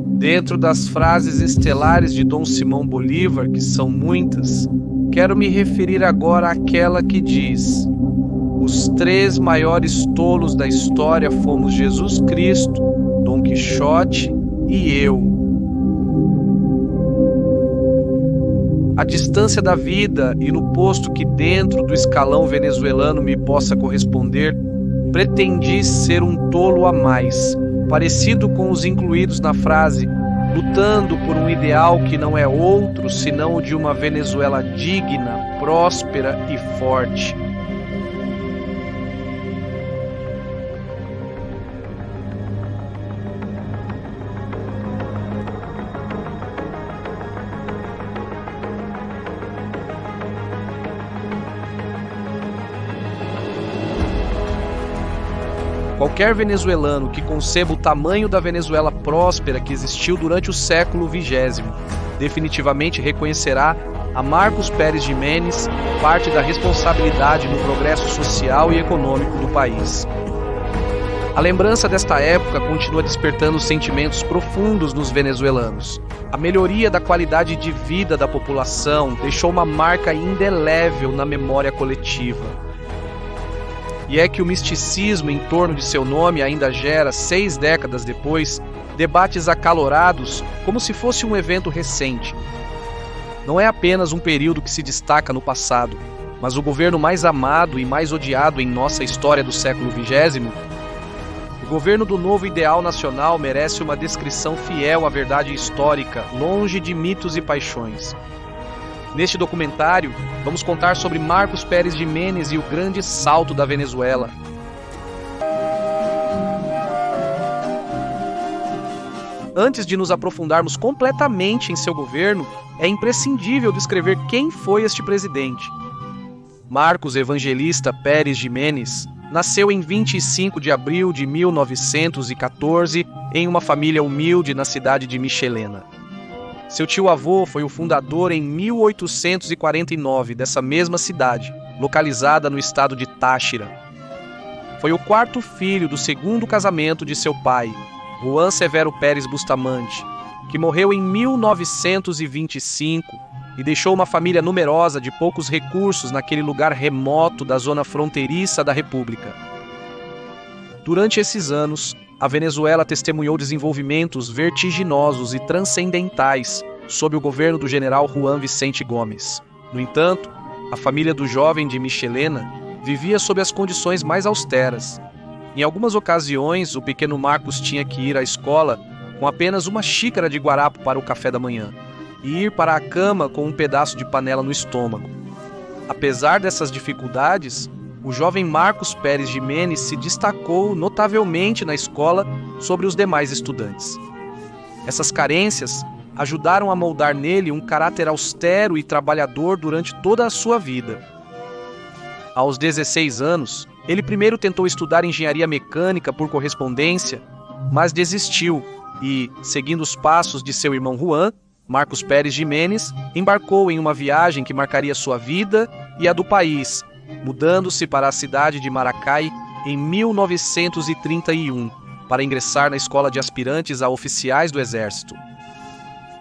Dentro das frases estelares de Dom Simão Bolívar, que são muitas, quero me referir agora àquela que diz: os três maiores tolos da história fomos Jesus Cristo, Dom Quixote e eu. A distância da vida e no posto que dentro do escalão venezuelano me possa corresponder, pretendi ser um tolo a mais, parecido com os incluídos na frase, lutando por um ideal que não é outro senão o de uma Venezuela digna, próspera e forte. Qualquer venezuelano que conceba o tamanho da Venezuela próspera que existiu durante o século XX definitivamente reconhecerá a Marcos Pérez Jiménez parte da responsabilidade no progresso social e econômico do país. A lembrança desta época continua despertando sentimentos profundos nos venezuelanos. A melhoria da qualidade de vida da população deixou uma marca indelével na memória coletiva. E é que o misticismo em torno de seu nome ainda gera, 6 décadas depois, debates acalorados como se fosse um evento recente. Não é apenas um período que se destaca no passado, mas o governo mais amado e mais odiado em nossa história do século XX. O governo do novo ideal nacional merece uma descrição fiel à verdade histórica, longe de mitos e paixões. Neste documentário, vamos contar sobre Marcos Pérez Jiménez e o grande salto da Venezuela. Antes de nos aprofundarmos completamente em seu governo, é imprescindível descrever quem foi este presidente. Marcos Evangelista Pérez Jiménez nasceu em 25 de abril de 1914 em uma família humilde na cidade de Michelena. Seu tio-avô foi o fundador em 1849 dessa mesma cidade, localizada no estado de Táchira. Foi o 4º filho do 2º casamento de seu pai, Juan Severo Pérez Bustamante, que morreu em 1925 e deixou uma família numerosa de poucos recursos naquele lugar remoto da zona fronteiriça da República. Durante esses anos, a Venezuela testemunhou desenvolvimentos vertiginosos e transcendentais sob o governo do general Juan Vicente Gomes. No entanto, a família do jovem de Michelena vivia sob as condições mais austeras. Em algumas ocasiões, o pequeno Marcos tinha que ir à escola com apenas uma xícara de guarapo para o café da manhã e ir para a cama com um pedaço de panela no estômago. Apesar dessas dificuldades, o jovem Marcos Pérez Jiménez se destacou notavelmente na escola sobre os demais estudantes. Essas carências ajudaram a moldar nele um caráter austero e trabalhador durante toda a sua vida. Aos 16 anos, ele primeiro tentou estudar engenharia mecânica por correspondência, mas desistiu e, seguindo os passos de seu irmão Juan, Marcos Pérez Jiménez embarcou em uma viagem que marcaria sua vida e a do país, mudando-se para a cidade de Maracay em 1931, para ingressar na escola de aspirantes a oficiais do Exército.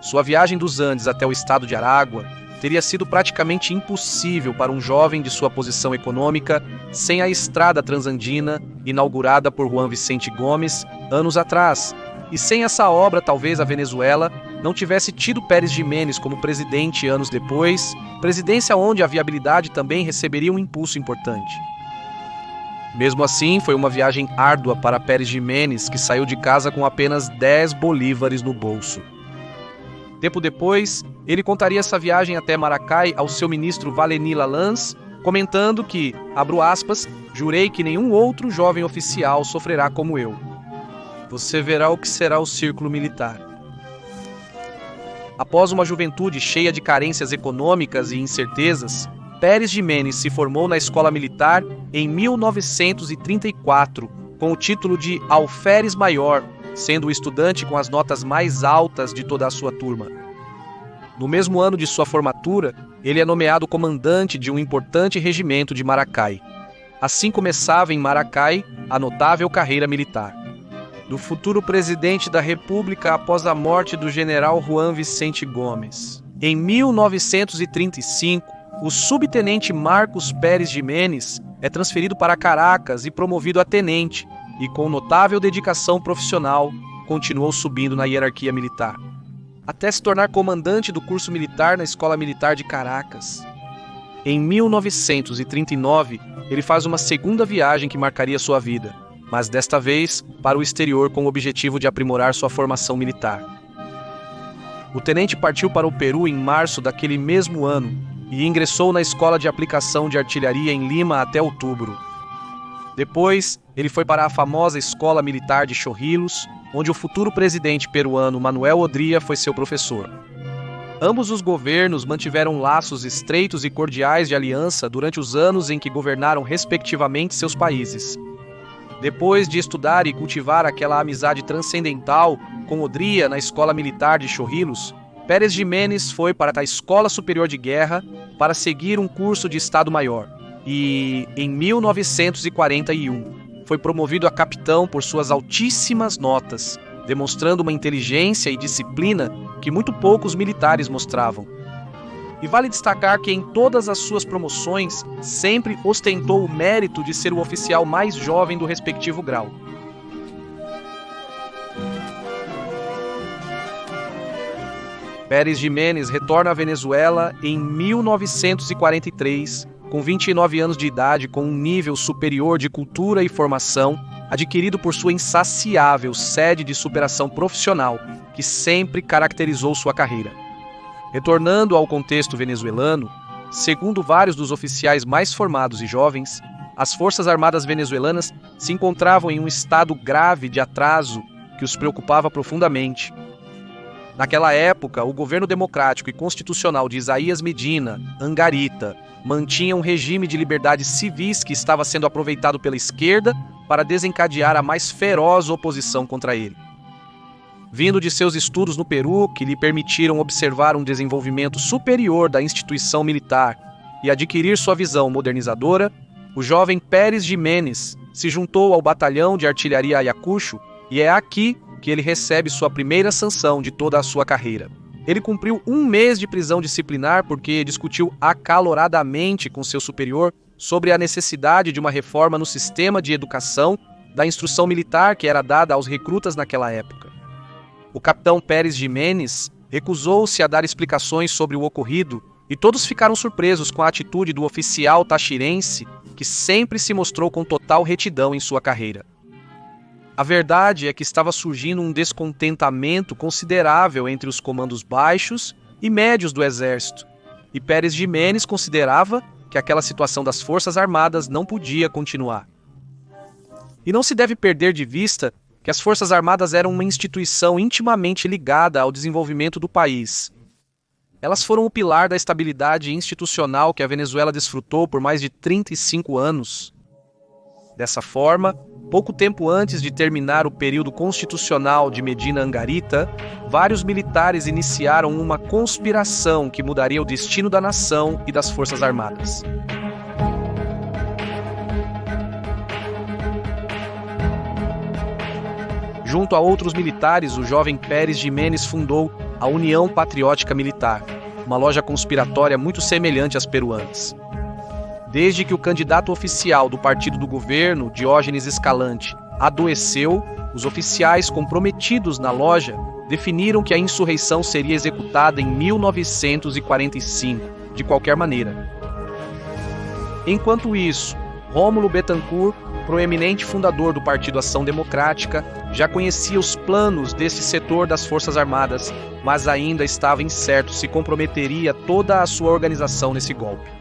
Sua viagem dos Andes até o estado de Aragua teria sido praticamente impossível para um jovem de sua posição econômica sem a estrada transandina inaugurada por Juan Vicente Gomes anos atrás, e sem essa obra talvez a Venezuela não tivesse tido Pérez Jiménez como presidente anos depois, presidência onde a viabilidade também receberia um impulso importante. Mesmo assim, foi uma viagem árdua para Pérez Jiménez, que saiu de casa com apenas 10 bolívares no bolso. Tempo depois, ele contaria essa viagem até Maracay ao seu ministro Valeni Lalans, comentando que, abro aspas, jurei que nenhum outro jovem oficial sofrerá como eu. Você verá o que será o círculo militar. Após uma juventude cheia de carências econômicas e incertezas, Pérez Jiménez se formou na escola militar em 1934, com o título de alferes maior, sendo o estudante com as notas mais altas de toda a sua turma. No mesmo ano de sua formatura, ele é nomeado comandante de um importante regimento de Maracay. Assim começava em Maracay a notável carreira militar. do futuro presidente da República após a morte do general Juan Vicente Gomes. Em 1935, o subtenente Marcos Pérez Jiménez é transferido para Caracas e promovido a tenente, e com notável dedicação profissional, continuou subindo na hierarquia militar, até se tornar comandante do curso militar na Escola Militar de Caracas. Em 1939, ele faz uma segunda viagem que marcaria sua vida, mas desta vez para o exterior com o objetivo de aprimorar sua formação militar. O tenente partiu para o Peru em março daquele mesmo ano e ingressou na Escola de Aplicação de Artilharia em Lima até outubro. Depois, ele foi para a famosa Escola Militar de Chorrillos, onde o futuro presidente peruano Manuel Odría foi seu professor. Ambos os governos mantiveram laços estreitos e cordiais de aliança durante os anos em que governaram respectivamente seus países. Depois de estudar e cultivar aquela amizade transcendental com Odría na Escola Militar de Chorrillos, Pérez Jiménez foi para a Escola Superior de Guerra para seguir um curso de Estado-Maior e, em 1941, foi promovido a capitão por suas altíssimas notas, demonstrando uma inteligência e disciplina que muito poucos militares mostravam. E vale destacar que em todas as suas promoções sempre ostentou o mérito de ser o oficial mais jovem do respectivo grau. Pérez Jiménez retorna à Venezuela em 1943, com 29 anos de idade, com um nível superior de cultura e formação, adquirido por sua insaciável sede de superação profissional, que sempre caracterizou sua carreira. Retornando ao contexto venezuelano, segundo vários dos oficiais mais formados e jovens, as Forças Armadas venezuelanas se encontravam em um estado grave de atraso que os preocupava profundamente. Naquela época, o governo democrático e constitucional de Isaías Medina, Angarita, mantinha um regime de liberdades civis que estava sendo aproveitado pela esquerda para desencadear a mais feroz oposição contra ele. Vindo de seus estudos no Peru, que lhe permitiram observar um desenvolvimento superior da instituição militar e adquirir sua visão modernizadora, o jovem Pérez Jiménez se juntou ao batalhão de artilharia Ayacucho e é aqui que ele recebe sua primeira sanção de toda a sua carreira. Ele cumpriu 1 mês de prisão disciplinar porque discutiu acaloradamente com seu superior sobre a necessidade de uma reforma no sistema de educação da instrução militar que era dada aos recrutas naquela época. O capitão Pérez Jiménez recusou-se a dar explicações sobre o ocorrido e todos ficaram surpresos com a atitude do oficial tachirense que sempre se mostrou com total retidão em sua carreira. A verdade é que estava surgindo um descontentamento considerável entre os comandos baixos e médios do exército, e Pérez Jiménez considerava que aquela situação das Forças Armadas não podia continuar. E não se deve perder de vista que as Forças Armadas eram uma instituição intimamente ligada ao desenvolvimento do país. Elas foram o pilar da estabilidade institucional que a Venezuela desfrutou por mais de 35 anos. Dessa forma, pouco tempo antes de terminar o período constitucional de Medina Angarita, vários militares iniciaram uma conspiração que mudaria o destino da nação e das Forças Armadas. Junto a outros militares, o jovem Pérez Jiménez fundou a União Patriótica Militar, uma loja conspiratória muito semelhante às peruanas. Desde que o candidato oficial do partido do governo, Diógenes Escalante, adoeceu, os oficiais comprometidos na loja definiram que a insurreição seria executada em 1945, de qualquer maneira. Enquanto isso, Rômulo Betancourt, proeminente fundador do Partido Ação Democrática, já conhecia os planos desse setor das Forças Armadas, mas ainda estava incerto se comprometeria toda a sua organização nesse golpe.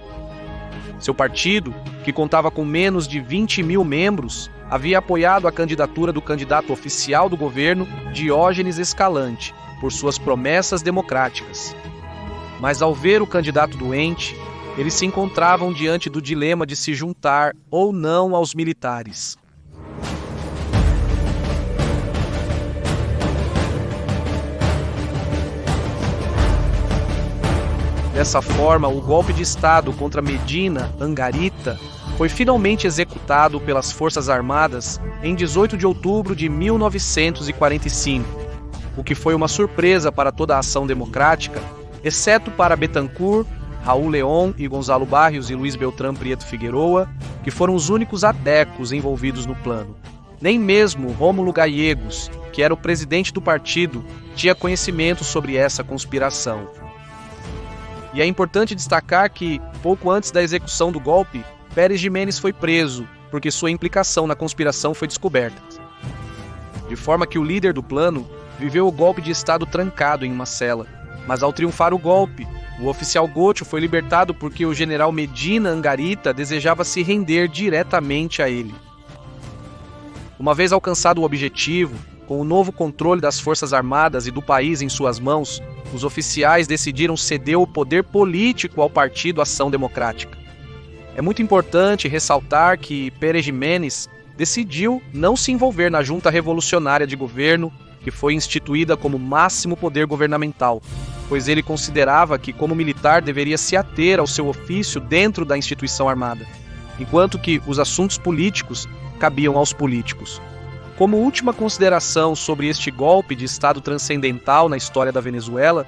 Seu partido, que contava com menos de 20 mil membros, havia apoiado a candidatura do candidato oficial do governo, Diógenes Escalante, por suas promessas democráticas. Mas ao ver o candidato doente, eles se encontravam diante do dilema de se juntar ou não aos militares. Dessa forma, o golpe de Estado contra Medina Angarita foi finalmente executado pelas Forças Armadas em 18 de outubro de 1945, o que foi uma surpresa para toda a ação democrática, exceto para Bittencourt, Raul León e Gonzalo Barrios e Luiz Beltrán Prieto Figueroa, que foram os únicos adecos envolvidos no plano. Nem mesmo Rômulo Gallegos, que era o presidente do partido, tinha conhecimento sobre essa conspiração. E é importante destacar que, pouco antes da execução do golpe, Pérez Jiménez foi preso, porque sua implicação na conspiração foi descoberta. De forma que o líder do plano viveu o golpe de Estado trancado em uma cela, mas ao triunfar o golpe, o oficial Gocho foi libertado porque o general Medina Angarita desejava se render diretamente a ele. Uma vez alcançado o objetivo, com o novo controle das Forças Armadas e do país em suas mãos, os oficiais decidiram ceder o poder político ao Partido Ação Democrática. É muito importante ressaltar que Pérez Jiménez decidiu não se envolver na junta revolucionária de governo, que foi instituída como máximo poder governamental, pois ele considerava que, como militar, deveria se ater ao seu ofício dentro da instituição armada, enquanto que os assuntos políticos cabiam aos políticos. Como última consideração sobre este golpe de Estado transcendental na história da Venezuela,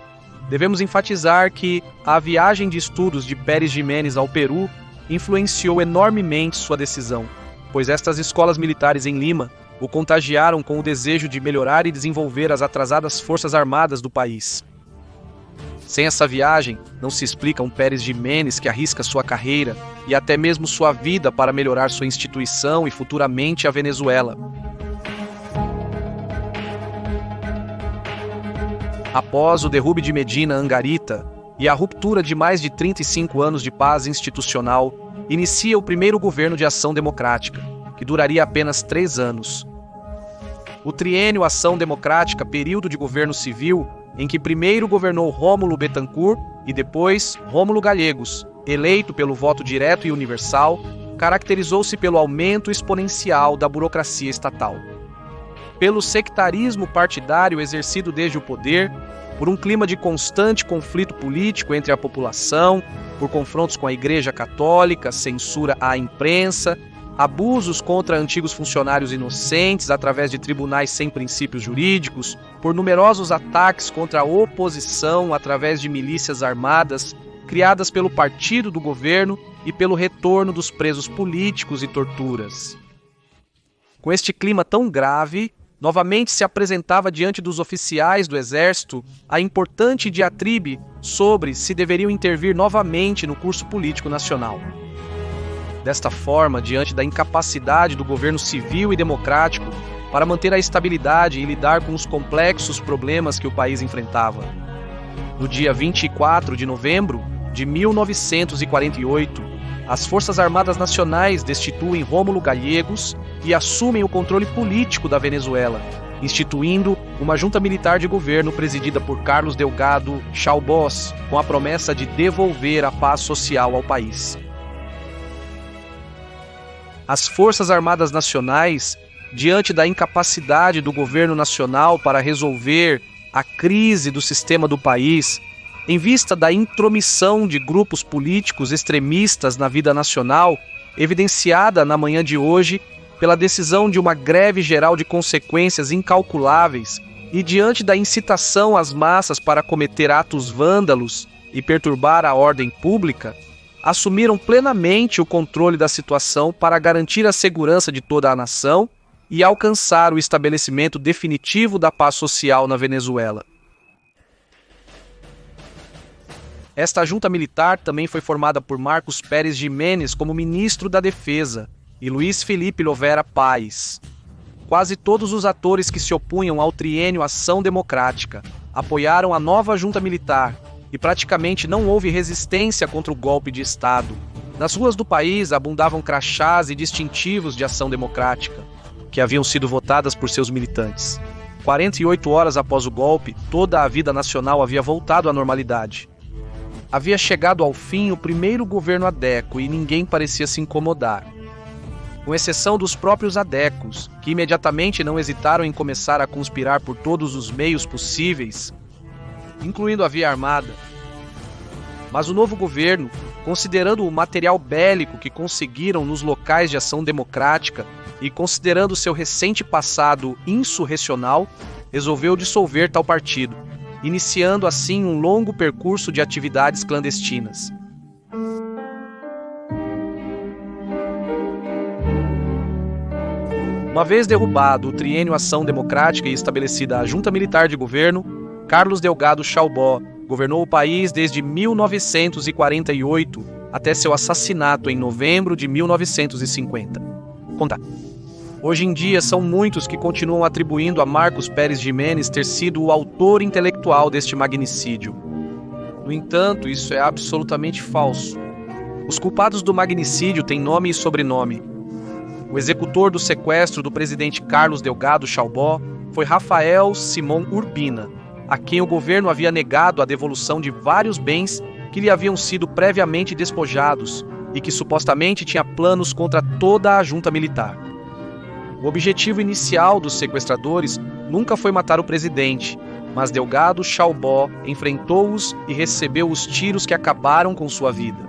devemos enfatizar que a viagem de estudos de Pérez Jiménez ao Peru influenciou enormemente sua decisão, pois estas escolas militares em Lima o contagiaram com o desejo de melhorar e desenvolver as atrasadas forças armadas do país. Sem essa viagem, não se explica um Pérez Jiménez que arrisca sua carreira e até mesmo sua vida para melhorar sua instituição e futuramente a Venezuela. Após o derrube de Medina Angarita e a ruptura de mais de 35 anos de paz institucional, inicia o primeiro governo de ação democrática, que duraria apenas 3 anos. O triênio Ação Democrática, período de governo civil, em que primeiro governou Rômulo Bittencourt e depois Rômulo Gallegos, eleito pelo voto direto e universal, caracterizou-se pelo aumento exponencial da burocracia estatal, pelo sectarismo partidário exercido desde o poder, por um clima de constante conflito político entre a população, por confrontos com a Igreja Católica, censura à imprensa, abusos contra antigos funcionários inocentes através de tribunais sem princípios jurídicos, por numerosos ataques contra a oposição através de milícias armadas criadas pelo partido do governo e pelo retorno dos presos políticos e torturas. Com este clima tão grave, novamente se apresentava diante dos oficiais do exército a importante diatribe sobre se deveriam intervir novamente no curso político nacional. Desta forma, diante da incapacidade do governo civil e democrático para manter a estabilidade e lidar com os complexos problemas que o país enfrentava, no dia 24 de novembro de 1948, as Forças Armadas Nacionais destituem Rômulo Gallegos e assumem o controle político da Venezuela, instituindo uma junta militar de governo presidida por Carlos Delgado Chaubós, com a promessa de devolver a paz social ao país. As Forças Armadas Nacionais, diante da incapacidade do governo nacional para resolver a crise do sistema do país, em vista da intromissão de grupos políticos extremistas na vida nacional, evidenciada na manhã de hoje pela decisão de uma greve geral de consequências incalculáveis e diante da incitação às massas para cometer atos vândalos e perturbar a ordem pública, assumiram plenamente o controle da situação para garantir a segurança de toda a nação e alcançar o estabelecimento definitivo da paz social na Venezuela. Esta junta militar também foi formada por Marcos Pérez Jiménez como ministro da Defesa e Luiz Felipe Lovera Paz. Quase todos os atores que se opunham ao triênio Ação Democrática apoiaram a nova junta militar e praticamente não houve resistência contra o golpe de Estado. Nas ruas do país abundavam crachás e distintivos de Ação Democrática, que haviam sido votadas por seus militantes. 48 horas após o golpe, toda a vida nacional havia voltado à normalidade. Havia chegado ao fim o primeiro governo adeco e ninguém parecia se incomodar. Com exceção dos próprios adecos, que imediatamente não hesitaram em começar a conspirar por todos os meios possíveis, incluindo a via armada. Mas o novo governo, Considerando o material bélico que conseguiram nos locais de ação democrática e considerando seu recente passado insurrecional, resolveu dissolver tal partido, iniciando assim um longo percurso de atividades clandestinas. Uma vez derrubado o triênio Ação Democrática e estabelecida a Junta Militar de Governo, Carlos Delgado Chaubó governou o país desde 1948 até seu assassinato em novembro de 1950. Hoje em dia, são muitos que continuam atribuindo a Marcos Pérez Jiménez ter sido o autor intelectual deste magnicídio. No entanto, isso é absolutamente falso. Os culpados do magnicídio têm nome e sobrenome. O executor do sequestro do presidente Carlos Delgado Chaubó foi Rafael Simão Urbina, a quem o governo havia negado a devolução de vários bens que lhe haviam sido previamente despojados e que supostamente tinha planos contra toda a junta militar. O objetivo inicial dos sequestradores nunca foi matar o presidente, mas Delgado Chaubó enfrentou-os e recebeu os tiros que acabaram com sua vida.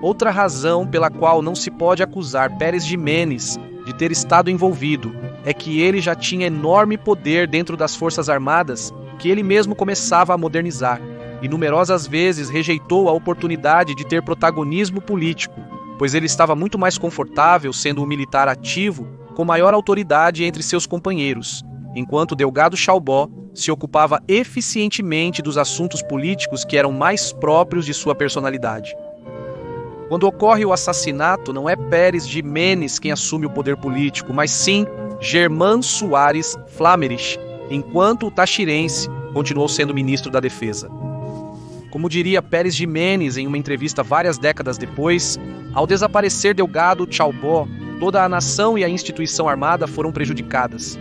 Outra razão pela qual não se pode acusar Pérez Jiménez de ter estado envolvido é que ele já tinha enorme poder dentro das Forças Armadas que ele mesmo começava a modernizar, e numerosas vezes rejeitou a oportunidade de ter protagonismo político, pois ele estava muito mais confortável sendo um militar ativo com maior autoridade entre seus companheiros, enquanto Delgado Chaubó se ocupava eficientemente dos assuntos políticos que eram mais próprios de sua personalidade. Quando ocorre o assassinato, não é Pérez Jiménez quem assume o poder político, mas sim Germán Soares Flamerich, enquanto o tachirense continuou sendo ministro da Defesa. Como diria Pérez Jiménez em uma entrevista várias décadas depois, ao desaparecer Delgado Chaubó, toda a nação e a instituição armada foram prejudicadas.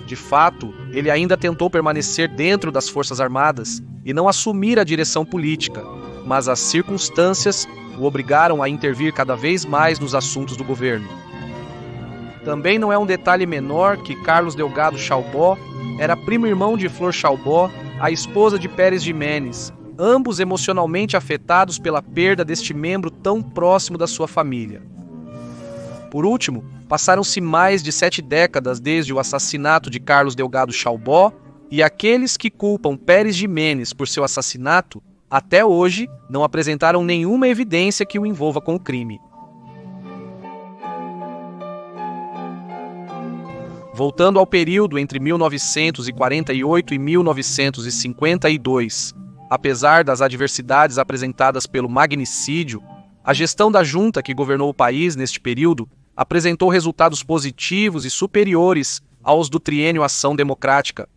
De fato, ele ainda tentou permanecer dentro das Forças Armadas e não assumir a direção política, mas as circunstâncias o obrigaram a intervir cada vez mais nos assuntos do governo. Também não é um detalhe menor que Carlos Delgado Chaubó era primo-irmão de Flor Chaubó, a esposa de Pérez Jiménez, ambos emocionalmente afetados pela perda deste membro tão próximo da sua família. Por último, passaram-se mais de 7 décadas desde o assassinato de Carlos Delgado Chaubó e aqueles que culpam Pérez Jiménez por seu assassinato, até hoje, não apresentaram nenhuma evidência que o envolva com o crime. Voltando ao período entre 1948 e 1952, apesar das adversidades apresentadas pelo magnicídio, a gestão da junta que governou o país neste período apresentou resultados positivos e superiores aos do triênio Ação Democrática.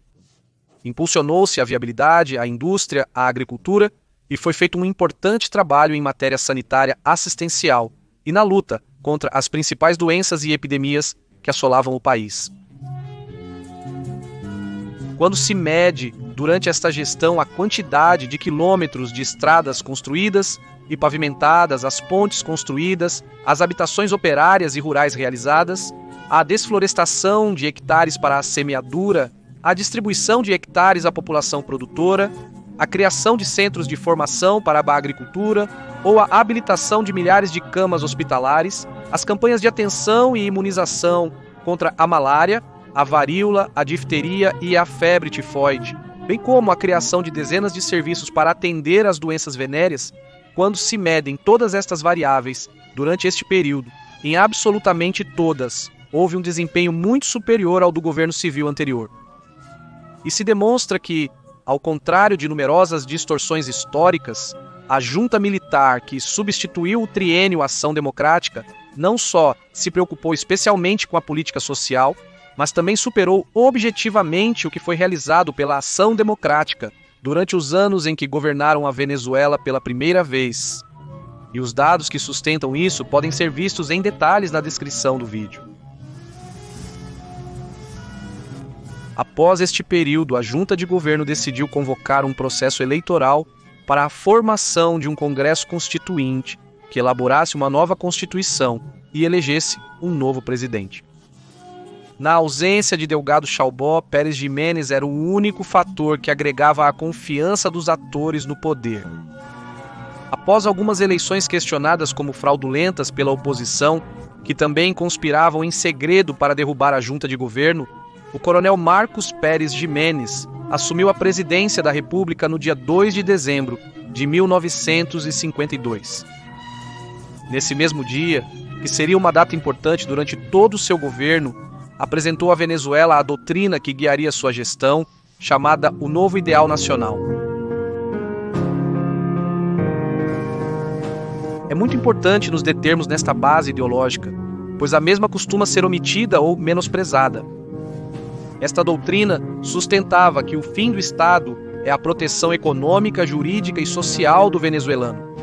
Impulsionou-se a viabilidade, a indústria, a agricultura e foi feito um importante trabalho em matéria sanitária assistencial e na luta contra as principais doenças e epidemias que assolavam o país. Quando se mede, durante esta gestão, a quantidade de quilômetros de estradas construídas e pavimentadas, as pontes construídas, as habitações operárias e rurais realizadas, a desflorestação de hectares para a semeadura, a distribuição de hectares à população produtora, a criação de centros de formação para a agricultura ou a habilitação de milhares de camas hospitalares, as campanhas de atenção e imunização contra a malária, a varíola, a difteria e a febre tifoide, bem como a criação de dezenas de serviços para atender as doenças venéreas, quando se medem todas estas variáveis durante este período, em absolutamente todas, houve um desempenho muito superior ao do governo civil anterior. E se demonstra que, ao contrário de numerosas distorções históricas, a junta militar que substituiu o triênio Ação Democrática não só se preocupou especialmente com a política social, mas também superou objetivamente o que foi realizado pela Ação Democrática durante os anos em que governaram a Venezuela pela primeira vez. E os dados que sustentam isso podem ser vistos em detalhes na descrição do vídeo. Após este período, a junta de governo decidiu convocar um processo eleitoral para a formação de um Congresso Constituinte que elaborasse uma nova Constituição e elegesse um novo presidente. Na ausência de Delgado Chaubó, Pérez Jiménez era o único fator que agregava a confiança dos atores no poder. Após algumas eleições questionadas como fraudulentas pela oposição, que também conspiravam em segredo para derrubar a junta de governo, o coronel Marcos Pérez Ximenes assumiu a presidência da República no dia 2 de dezembro de 1952. Nesse mesmo dia, que seria uma data importante durante todo o seu governo, apresentou à Venezuela a doutrina que guiaria sua gestão, chamada o Novo Ideal Nacional. É muito importante nos determos nesta base ideológica, pois a mesma costuma ser omitida ou menosprezada. Esta doutrina sustentava que o fim do Estado é a proteção econômica, jurídica e social do venezuelano.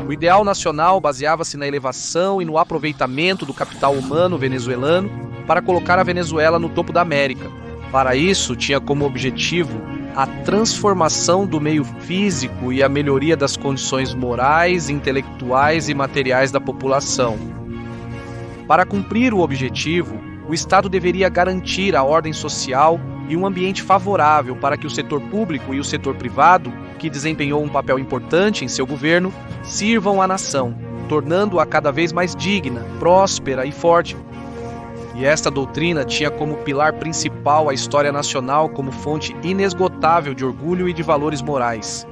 O ideal nacional baseava-se na elevação e no aproveitamento do capital humano venezuelano para colocar a Venezuela no topo da América. Para isso, tinha como objetivo a transformação do meio físico e a melhoria das condições morais, intelectuais e materiais da população. Para cumprir o objetivo, o Estado deveria garantir a ordem social e um ambiente favorável para que o setor público e o setor privado, que desempenhou um papel importante em seu governo, sirvam à nação, tornando-a cada vez mais digna, próspera e forte. E esta doutrina tinha como pilar principal a história nacional como fonte inesgotável de orgulho e de valores morais.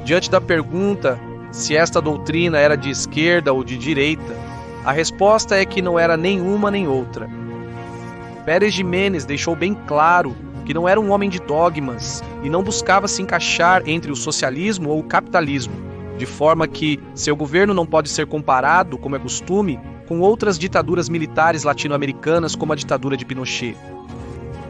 Diante da pergunta se esta doutrina era de esquerda ou de direita, a resposta é que não era nenhuma nem outra. Pérez Ximenes deixou bem claro que não era um homem de dogmas e não buscava se encaixar entre o socialismo ou o capitalismo, de forma que seu governo não pode ser comparado, como é costume, com outras ditaduras militares latino-americanas como a ditadura de Pinochet.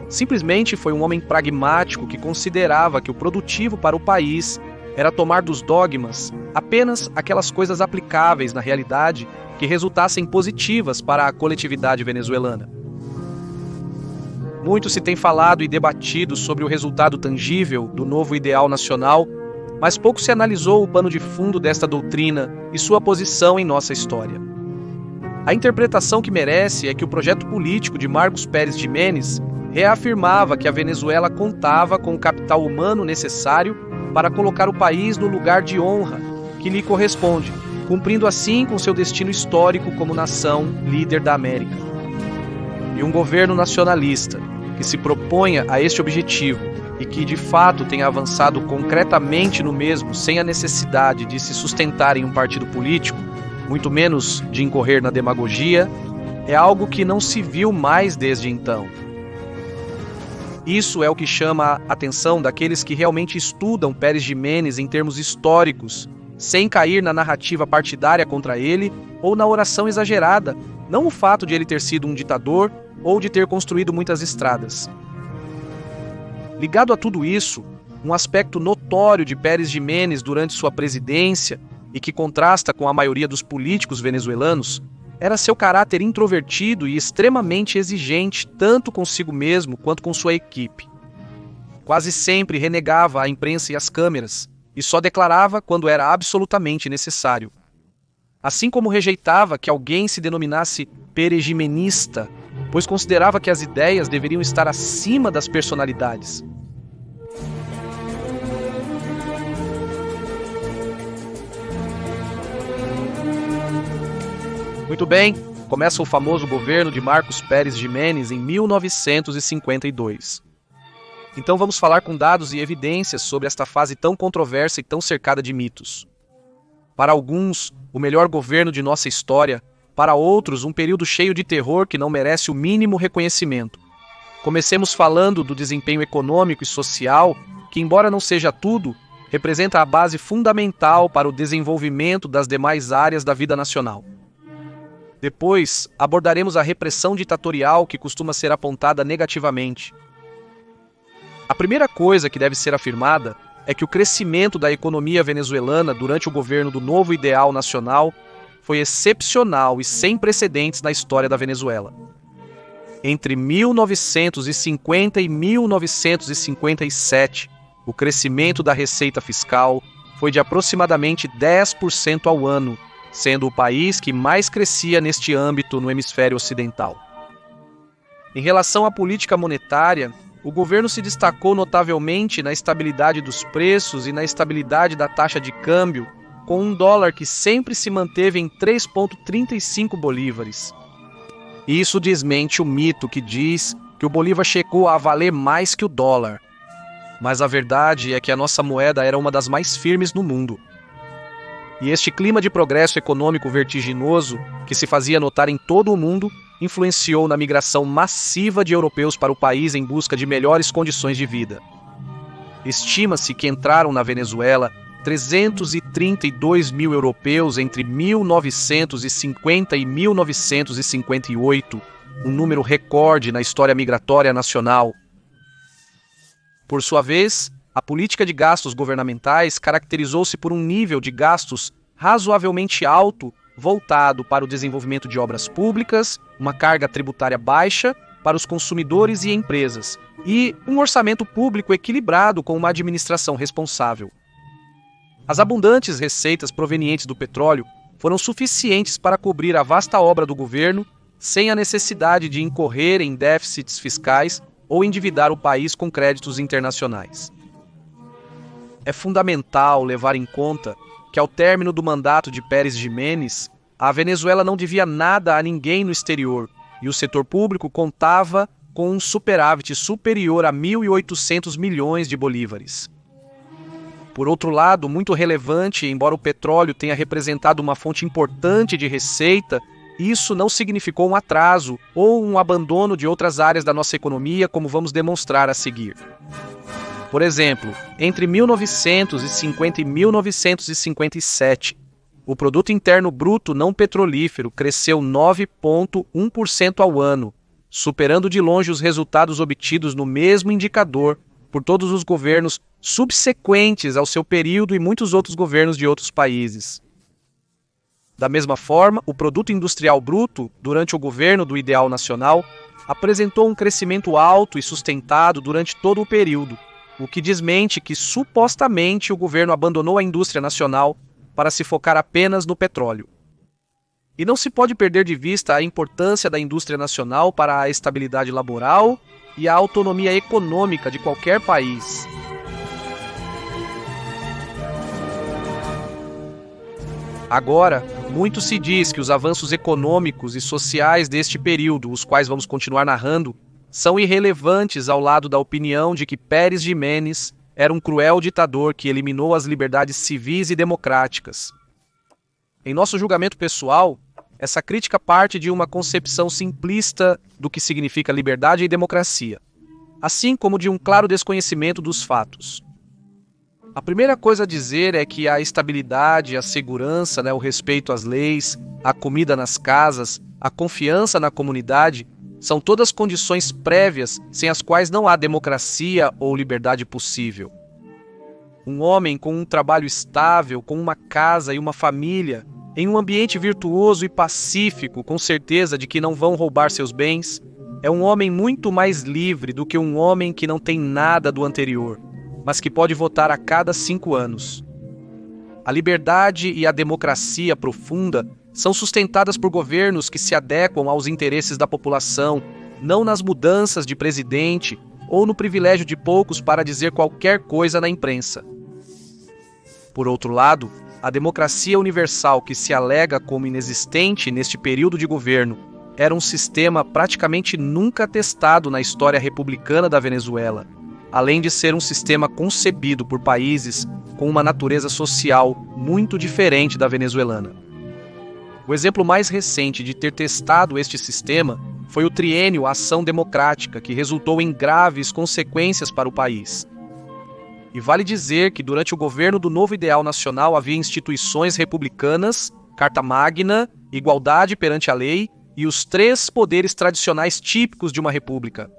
Simplesmente foi um homem pragmático que considerava que o produtivo para o país era tomar dos dogmas apenas aquelas coisas aplicáveis na realidade que resultassem positivas para a coletividade venezuelana. Muito se tem falado e debatido sobre o resultado tangível do novo ideal nacional, mas pouco se analisou o pano de fundo desta doutrina e sua posição em nossa história. A interpretação que merece é que o projeto político de Marcos Pérez Ximenes reafirmava que a Venezuela contava com o capital humano necessário para colocar o país no lugar de honra que lhe corresponde, cumprindo assim com seu destino histórico como nação líder da América. E um governo nacionalista que se proponha a este objetivo e que de fato tenha avançado concretamente no mesmo sem a necessidade de se sustentar em um partido político, muito menos de incorrer na demagogia, é algo que não se viu mais desde então. Isso é o que chama a atenção daqueles que realmente estudam Pérez Ximenes em termos históricos, sem cair na narrativa partidária contra ele ou na oração exagerada, não o fato de ele ter sido um ditador ou de ter construído muitas estradas. Ligado a tudo isso, um aspecto notório de Pérez Ximenes durante sua presidência e que contrasta com a maioria dos políticos venezuelanos, era seu caráter introvertido e extremamente exigente tanto consigo mesmo quanto com sua equipe. Quase sempre renegava a imprensa e as câmeras, e só declarava quando era absolutamente necessário. Assim como rejeitava que alguém se denominasse perejimenista, pois considerava que as ideias deveriam estar acima das personalidades. Muito bem, começa o famoso governo de Marcos Pérez Ximenes em 1952. Então vamos falar com dados e evidências sobre esta fase tão controversa e tão cercada de mitos. Para alguns, o melhor governo de nossa história, para outros, um período cheio de terror que não merece o mínimo reconhecimento. Comecemos falando do desempenho econômico e social, que, embora não seja tudo, representa a base fundamental para o desenvolvimento das demais áreas da vida nacional. Depois, abordaremos a repressão ditatorial que costuma ser apontada negativamente. A primeira coisa que deve ser afirmada é que o crescimento da economia venezuelana durante o governo do Novo Ideal Nacional foi excepcional e sem precedentes na história da Venezuela. Entre 1950 e 1957, o crescimento da receita fiscal foi de aproximadamente 10% ao ano, sendo o país que mais crescia neste âmbito no hemisfério ocidental. Em relação à política monetária, o governo se destacou notavelmente na estabilidade dos preços e na estabilidade da taxa de câmbio, com um dólar que sempre se manteve em 3,35 bolívares. E isso desmente o mito que diz que o bolívar chegou a valer mais que o dólar. Mas a verdade é que a nossa moeda era uma das mais firmes no mundo. E este clima de progresso econômico vertiginoso, que se fazia notar em todo o mundo, influenciou na migração massiva de europeus para o país em busca de melhores condições de vida. Estima-se que entraram na Venezuela 332 mil europeus entre 1950 e 1958, um número recorde na história migratória nacional. Por sua vez, a política de gastos governamentais caracterizou-se por um nível de gastos razoavelmente alto, voltado para o desenvolvimento de obras públicas, uma carga tributária baixa para os consumidores e empresas, e um orçamento público equilibrado com uma administração responsável. As abundantes receitas provenientes do petróleo foram suficientes para cobrir a vasta obra do governo, sem a necessidade de incorrer em déficits fiscais ou endividar o país com créditos internacionais. É fundamental levar em conta que, ao término do mandato de Pérez Jiménez, a Venezuela não devia nada a ninguém no exterior e o setor público contava com um superávit superior a 1.800 milhões de bolívares. Por outro lado, muito relevante, embora o petróleo tenha representado uma fonte importante de receita, isso não significou um atraso ou um abandono de outras áreas da nossa economia, como vamos demonstrar a seguir. Por exemplo, entre 1950 e 1957, o Produto Interno Bruto não petrolífero cresceu 9,1% ao ano, superando de longe os resultados obtidos no mesmo indicador por todos os governos subsequentes ao seu período e muitos outros governos de outros países. Da mesma forma, o Produto Industrial Bruto, durante o governo do Ideal Nacional, apresentou um crescimento alto e sustentado durante todo o período, o que desmente que supostamente o governo abandonou a indústria nacional para se focar apenas no petróleo. E não se pode perder de vista a importância da indústria nacional para a estabilidade laboral e a autonomia econômica de qualquer país. Agora, muito se diz que os avanços econômicos e sociais deste período, os quais vamos continuar narrando, são irrelevantes ao lado da opinião de que Pérez Jiménez era um cruel ditador que eliminou as liberdades civis e democráticas. Em nosso julgamento pessoal, essa crítica parte de uma concepção simplista do que significa liberdade e democracia, assim como de um claro desconhecimento dos fatos. A primeira coisa a dizer é que a estabilidade, a segurança, o respeito às leis, a comida nas casas, a confiança na comunidade são todas condições prévias sem as quais não há democracia ou liberdade possível. Um homem com um trabalho estável, com uma casa e uma família, em um ambiente virtuoso e pacífico, com certeza de que não vão roubar seus bens, é um homem muito mais livre do que um homem que não tem nada do anterior, mas que pode votar a cada 5 anos. A liberdade e a democracia profunda são sustentadas por governos que se adequam aos interesses da população, não nas mudanças de presidente ou no privilégio de poucos para dizer qualquer coisa na imprensa. Por outro lado, a democracia universal que se alega como inexistente neste período de governo era um sistema praticamente nunca testado na história republicana da Venezuela, além de ser um sistema concebido por países com uma natureza social muito diferente da venezuelana. O exemplo mais recente de ter testado este sistema foi o triênio Ação Democrática, que resultou em graves consequências para o país. E vale dizer que durante o governo do novo ideal nacional havia instituições republicanas, Carta Magna, igualdade perante a lei e os 3 poderes tradicionais típicos de uma república.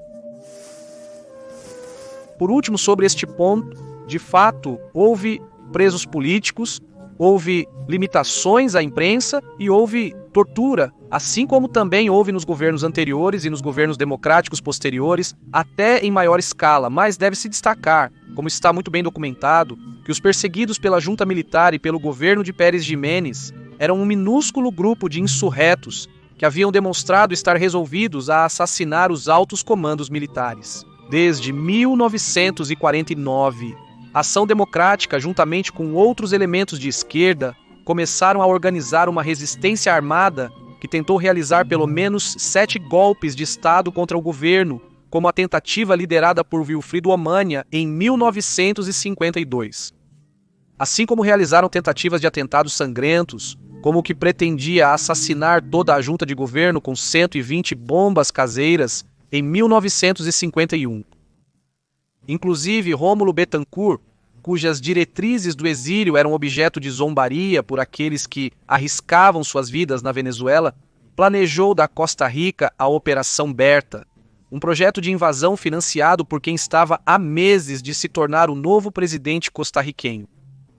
Por último, sobre este ponto, de fato, houve presos políticos, houve limitações à imprensa e houve tortura, assim como também houve nos governos anteriores e nos governos democráticos posteriores, até em maior escala, mas deve-se destacar, como está muito bem documentado, que os perseguidos pela junta militar e pelo governo de Pérez Jiménez eram um minúsculo grupo de insurretos que haviam demonstrado estar resolvidos a assassinar os altos comandos militares. desde 1949. A Ação Democrática, juntamente com outros elementos de esquerda, começaram a organizar uma resistência armada que tentou realizar pelo menos 7 golpes de Estado contra o governo, como a tentativa liderada por Wilfried Omanha em 1952. Assim como realizaram tentativas de atentados sangrentos, como o que pretendia assassinar toda a junta de governo com 120 bombas caseiras em 1951. Inclusive, Rômulo Betancourt, cujas diretrizes do exílio eram objeto de zombaria por aqueles que arriscavam suas vidas na Venezuela, planejou da Costa Rica a Operação Berta, um projeto de invasão financiado por quem estava há meses de se tornar o novo presidente costarriquenho.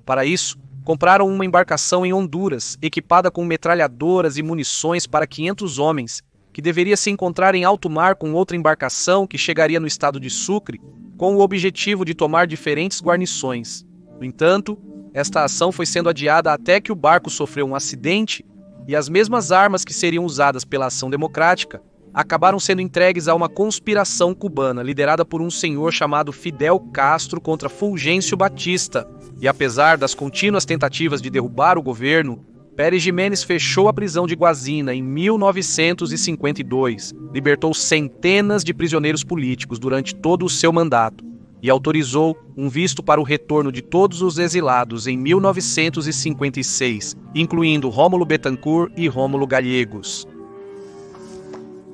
Para isso, compraram uma embarcação em Honduras, equipada com metralhadoras e munições para 500 homens, que deveria se encontrar em alto mar com outra embarcação que chegaria no estado de Sucre, com o objetivo de tomar diferentes guarnições. No entanto, esta ação foi sendo adiada até que o barco sofreu um acidente e as mesmas armas que seriam usadas pela Ação Democrática acabaram sendo entregues a uma conspiração cubana liderada por um senhor chamado Fidel Castro contra Fulgêncio Batista. E apesar das contínuas tentativas de derrubar o governo, Pérez Jiménez fechou a prisão de Guazina em 1952, libertou centenas de prisioneiros políticos durante todo o seu mandato e autorizou um visto para o retorno de todos os exilados em 1956, incluindo Rômulo Betancourt e Rômulo Gallegos.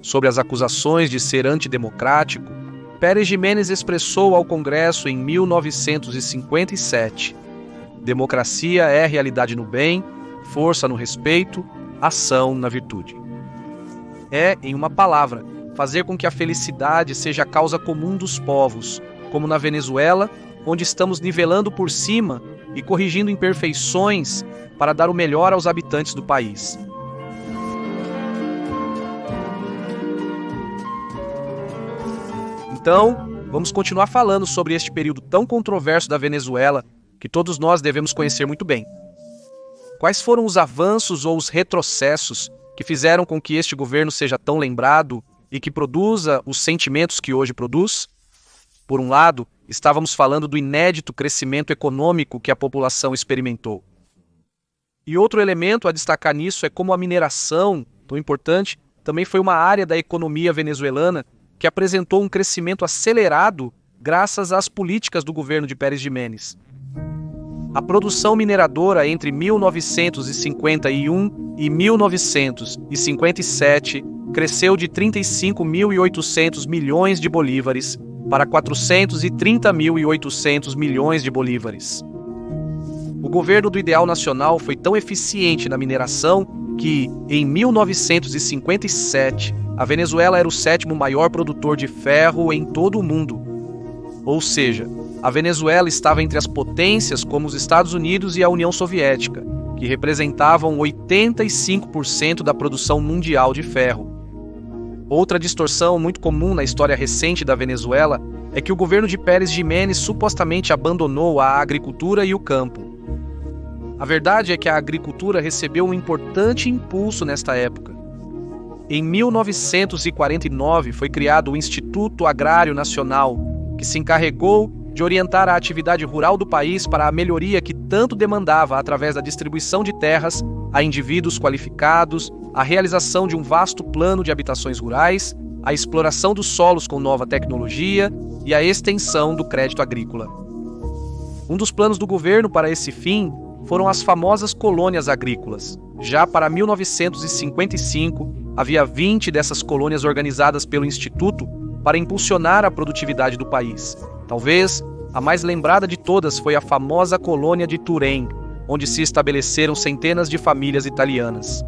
Sobre as acusações de ser antidemocrático, Pérez Jiménez expressou ao Congresso em 1957: democracia é realidade no bem, força no respeito, ação na virtude. É, em uma palavra, fazer com que a felicidade seja a causa comum dos povos, como na Venezuela, onde estamos nivelando por cima e corrigindo imperfeições para dar o melhor aos habitantes do país. Então, vamos continuar falando sobre este período tão controverso da Venezuela, que todos nós devemos conhecer muito bem. Quais foram os avanços ou os retrocessos que fizeram com que este governo seja tão lembrado e que produza os sentimentos que hoje produz? Por um lado, estávamos falando do inédito crescimento econômico que a população experimentou. E outro elemento a destacar nisso é como a mineração, tão importante, também foi uma área da economia venezuelana que apresentou um crescimento acelerado graças às políticas do governo de Pérez Jiménez. A produção mineradora entre 1951 e 1957 cresceu de 35.800 milhões de bolívares para 430.800 milhões de bolívares. O governo do Ideal Nacional foi tão eficiente na mineração que, em 1957, a Venezuela era o 7º maior produtor de ferro em todo o mundo. Ou seja, a Venezuela estava entre as potências como os Estados Unidos e a União Soviética, que representavam 85% da produção mundial de ferro. Outra distorção muito comum na história recente da Venezuela é que o governo de Pérez Jiménez supostamente abandonou a agricultura e o campo. A verdade é que a agricultura recebeu um importante impulso nesta época. Em 1949 foi criado o Instituto Agrário Nacional, que se encarregou de orientar a atividade rural do país para a melhoria que tanto demandava através da distribuição de terras a indivíduos qualificados, a realização de um vasto plano de habitações rurais, a exploração dos solos com nova tecnologia e a extensão do crédito agrícola. Um dos planos do governo para esse fim foram as famosas colônias agrícolas. Já para 1955, havia 20 dessas colônias organizadas pelo Instituto para impulsionar a produtividade do país. Talvez a mais lembrada de todas foi a famosa colônia de Turém, onde se estabeleceram centenas de famílias italianas.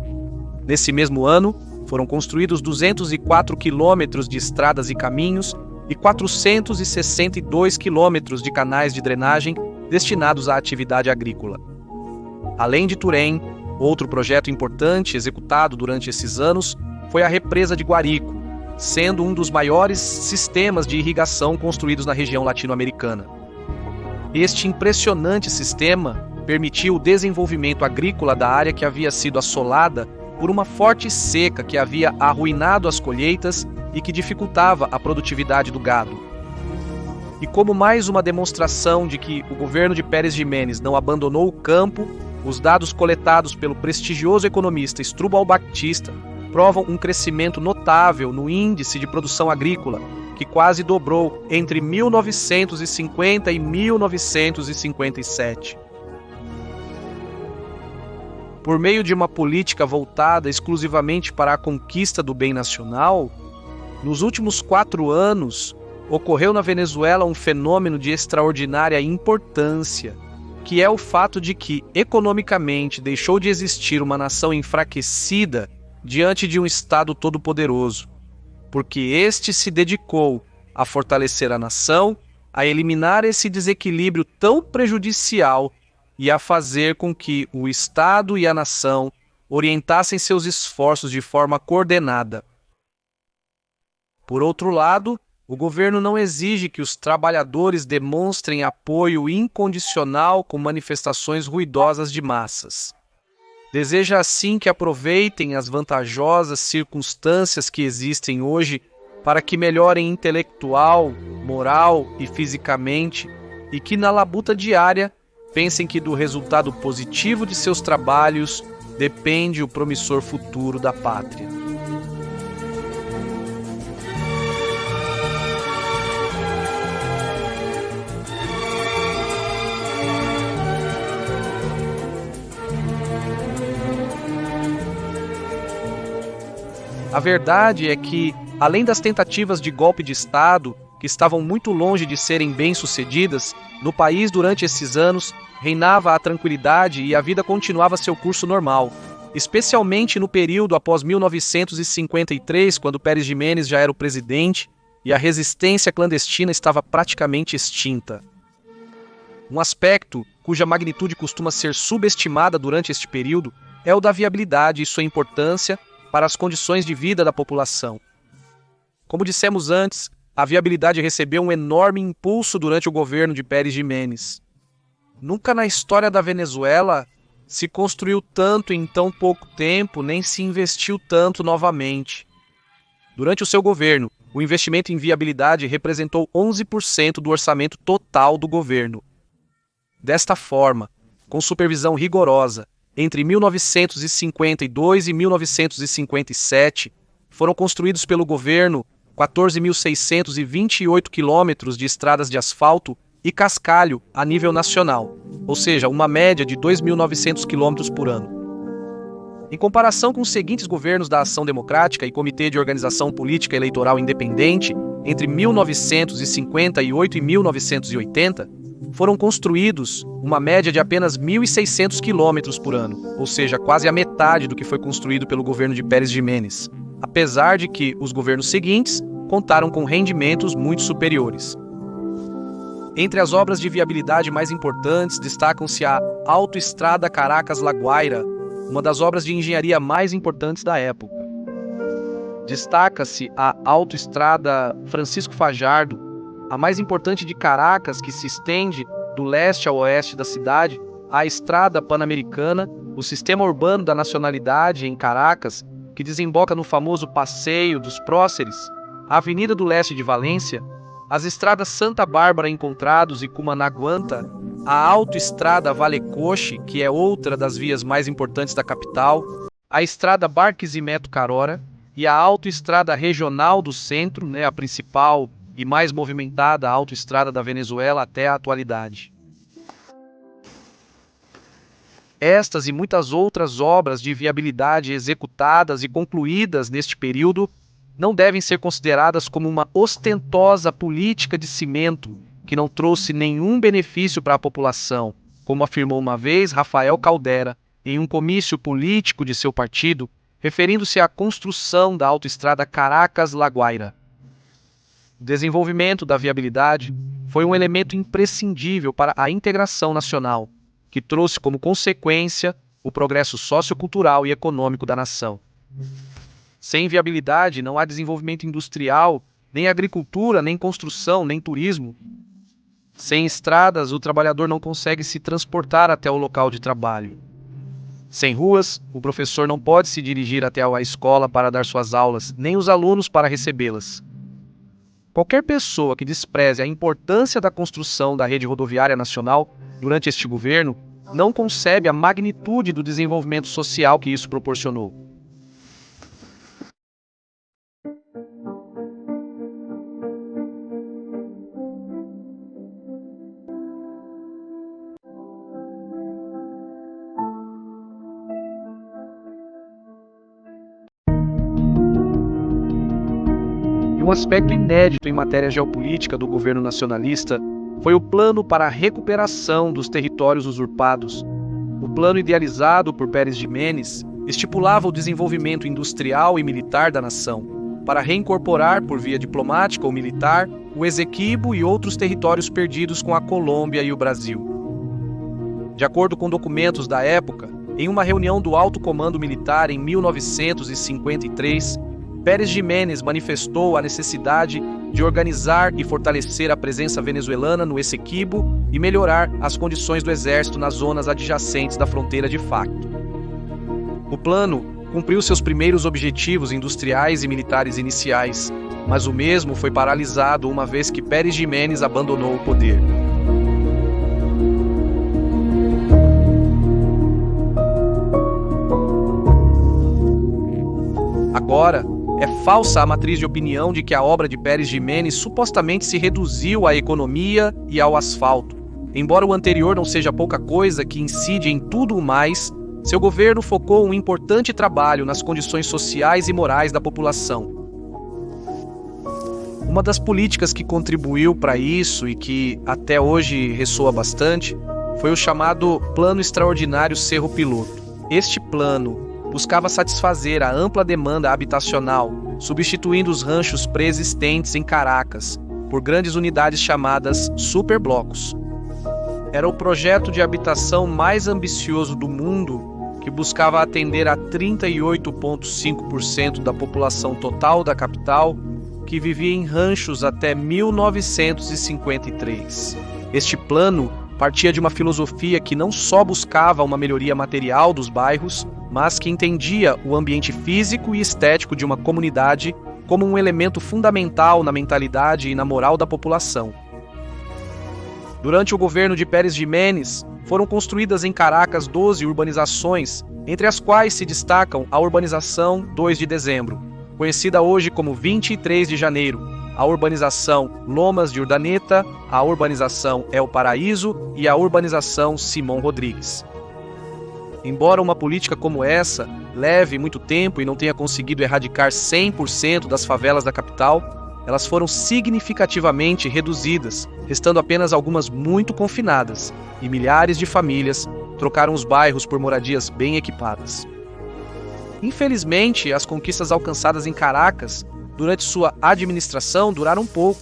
Nesse mesmo ano, foram construídos 204 quilômetros de estradas e caminhos e 462 quilômetros de canais de drenagem destinados à atividade agrícola. Além de Turém, outro projeto importante executado durante esses anos foi a represa de Guarico, sendo um dos maiores sistemas de irrigação construídos na região latino-americana. Este impressionante sistema permitiu o desenvolvimento agrícola da área que havia sido assolada por uma forte seca que havia arruinado as colheitas e que dificultava a produtividade do gado. E como mais uma demonstração de que o governo de Pérez Jiménez não abandonou o campo, os dados coletados pelo prestigioso economista Strubal Batista provam um crescimento notável no índice de produção agrícola, que quase dobrou entre 1950 e 1957. Por meio de uma política voltada exclusivamente para a conquista do bem nacional, nos últimos 4 anos, ocorreu na Venezuela um fenômeno de extraordinária importância, que é o fato de que, economicamente, deixou de existir uma nação enfraquecida diante de um Estado todo-poderoso, porque este se dedicou a fortalecer a nação, a eliminar esse desequilíbrio tão prejudicial e a fazer com que o Estado e a nação orientassem seus esforços de forma coordenada. Por outro lado, o governo não exige que os trabalhadores demonstrem apoio incondicional com manifestações ruidosas de massas. Deseja assim que aproveitem as vantajosas circunstâncias que existem hoje para que melhorem intelectual, moral e fisicamente, e que na labuta diária pensem que do resultado positivo de seus trabalhos depende o promissor futuro da pátria. A verdade é que, além das tentativas de golpe de Estado, que estavam muito longe de serem bem-sucedidas, no país durante esses anos reinava a tranquilidade e a vida continuava seu curso normal, especialmente no período após 1953, quando Pérez Jiménez já era o presidente e a resistência clandestina estava praticamente extinta. Um aspecto cuja magnitude costuma ser subestimada durante este período é o da viabilidade e sua importância para as condições de vida da população. Como dissemos antes, a viabilidade recebeu um enorme impulso durante o governo de Pérez Jiménez. Nunca na história da Venezuela se construiu tanto em tão pouco tempo, nem se investiu tanto novamente. Durante o seu governo, o investimento em viabilidade representou 11% do orçamento total do governo. Desta forma, com supervisão rigorosa, entre 1952 e 1957, foram construídos pelo governo 14.628 quilômetros de estradas de asfalto e cascalho a nível nacional, ou seja, uma média de 2.900 quilômetros por ano. Em comparação com os seguintes governos da Ação Democrática e Comitê de Organização Política Eleitoral Independente, entre 1958 e 1980, foram construídos uma média de apenas 1.600 quilômetros por ano, ou seja, quase a metade do que foi construído pelo governo de Pérez Jiménez, apesar de que os governos seguintes contaram com rendimentos muito superiores. Entre as obras de viabilidade mais importantes destacam-se a Autoestrada Caracas-La Guaira, uma das obras de engenharia mais importantes da época. Destaca-se a Autoestrada Francisco Fajardo, a mais importante de Caracas, que se estende do leste ao oeste da cidade, a Estrada Pan-Americana, o sistema urbano da nacionalidade em Caracas, que desemboca no famoso Passeio dos Próceres, a Avenida do Leste de Valência, as estradas Santa Bárbara Encontrados e Cumanaguanta, a Autoestrada Valecoche, que é outra das vias mais importantes da capital, a Estrada Barquisimeto-Carora e a Autoestrada Regional do Centro, a principal e mais movimentada autoestrada da Venezuela até a atualidade. Estas e muitas outras obras de viabilidade executadas e concluídas neste período não devem ser consideradas como uma ostentosa política de cimento que não trouxe nenhum benefício para a população, como afirmou uma vez Rafael Caldera em um comício político de seu partido, referindo-se à construção da autoestrada Caracas-La Guaira. O desenvolvimento da viabilidade foi um elemento imprescindível para a integração nacional, que trouxe como consequência o progresso sociocultural e econômico da nação. Sem viabilidade não há desenvolvimento industrial, nem agricultura, nem construção, nem turismo. Sem estradas, o trabalhador não consegue se transportar até o local de trabalho. Sem ruas, o professor não pode se dirigir até a escola para dar suas aulas, nem os alunos para recebê-las. Qualquer pessoa que despreze a importância da construção da rede rodoviária nacional durante este governo não concebe a magnitude do desenvolvimento social que isso proporcionou. E um aspecto inédito em matéria geopolítica do governo nacionalista foi o plano para a recuperação dos territórios usurpados. O plano idealizado por Pérez Jiménez estipulava o desenvolvimento industrial e militar da nação, para reincorporar por via diplomática ou militar o Esequibo e outros territórios perdidos com a Colômbia e o Brasil. De acordo com documentos da época, em uma reunião do Alto Comando Militar em 1953, Pérez Jiménez manifestou a necessidade de organizar e fortalecer a presença venezuelana no Essequibo e melhorar as condições do exército nas zonas adjacentes da fronteira de facto. O plano cumpriu seus primeiros objetivos industriais e militares iniciais, mas o mesmo foi paralisado uma vez que Pérez Jiménez abandonou o poder. Agora, é falsa a matriz de opinião de que a obra de Pérez Jiménez supostamente se reduziu à economia e ao asfalto. Embora o anterior não seja pouca coisa que incide em tudo o mais, seu governo focou um importante trabalho nas condições sociais e morais da população. Uma das políticas que contribuiu para isso e que até hoje ressoa bastante foi o chamado Plano Extraordinário Cerro Piloto. Este plano buscava satisfazer a ampla demanda habitacional, substituindo os ranchos preexistentes em Caracas por grandes unidades chamadas superblocos. Era o projeto de habitação mais ambicioso do mundo, que buscava atender a 38,5% da população total da capital, que vivia em ranchos até 1953. Este plano partia de uma filosofia que não só buscava uma melhoria material dos bairros, mas que entendia o ambiente físico e estético de uma comunidade como um elemento fundamental na mentalidade e na moral da população. Durante o governo de Pérez Jiménez, foram construídas em Caracas 12 urbanizações, entre as quais se destacam a urbanização 2 de Dezembro, conhecida hoje como 23 de Janeiro, a urbanização Lomas de Urdaneta, a urbanização El Paraíso e a urbanização Simão Rodrigues. Embora uma política como essa leve muito tempo e não tenha conseguido erradicar 100% das favelas da capital, elas foram significativamente reduzidas, restando apenas algumas muito confinadas, e milhares de famílias trocaram os bairros por moradias bem equipadas. Infelizmente, as conquistas alcançadas em Caracas durante sua administração duraram pouco,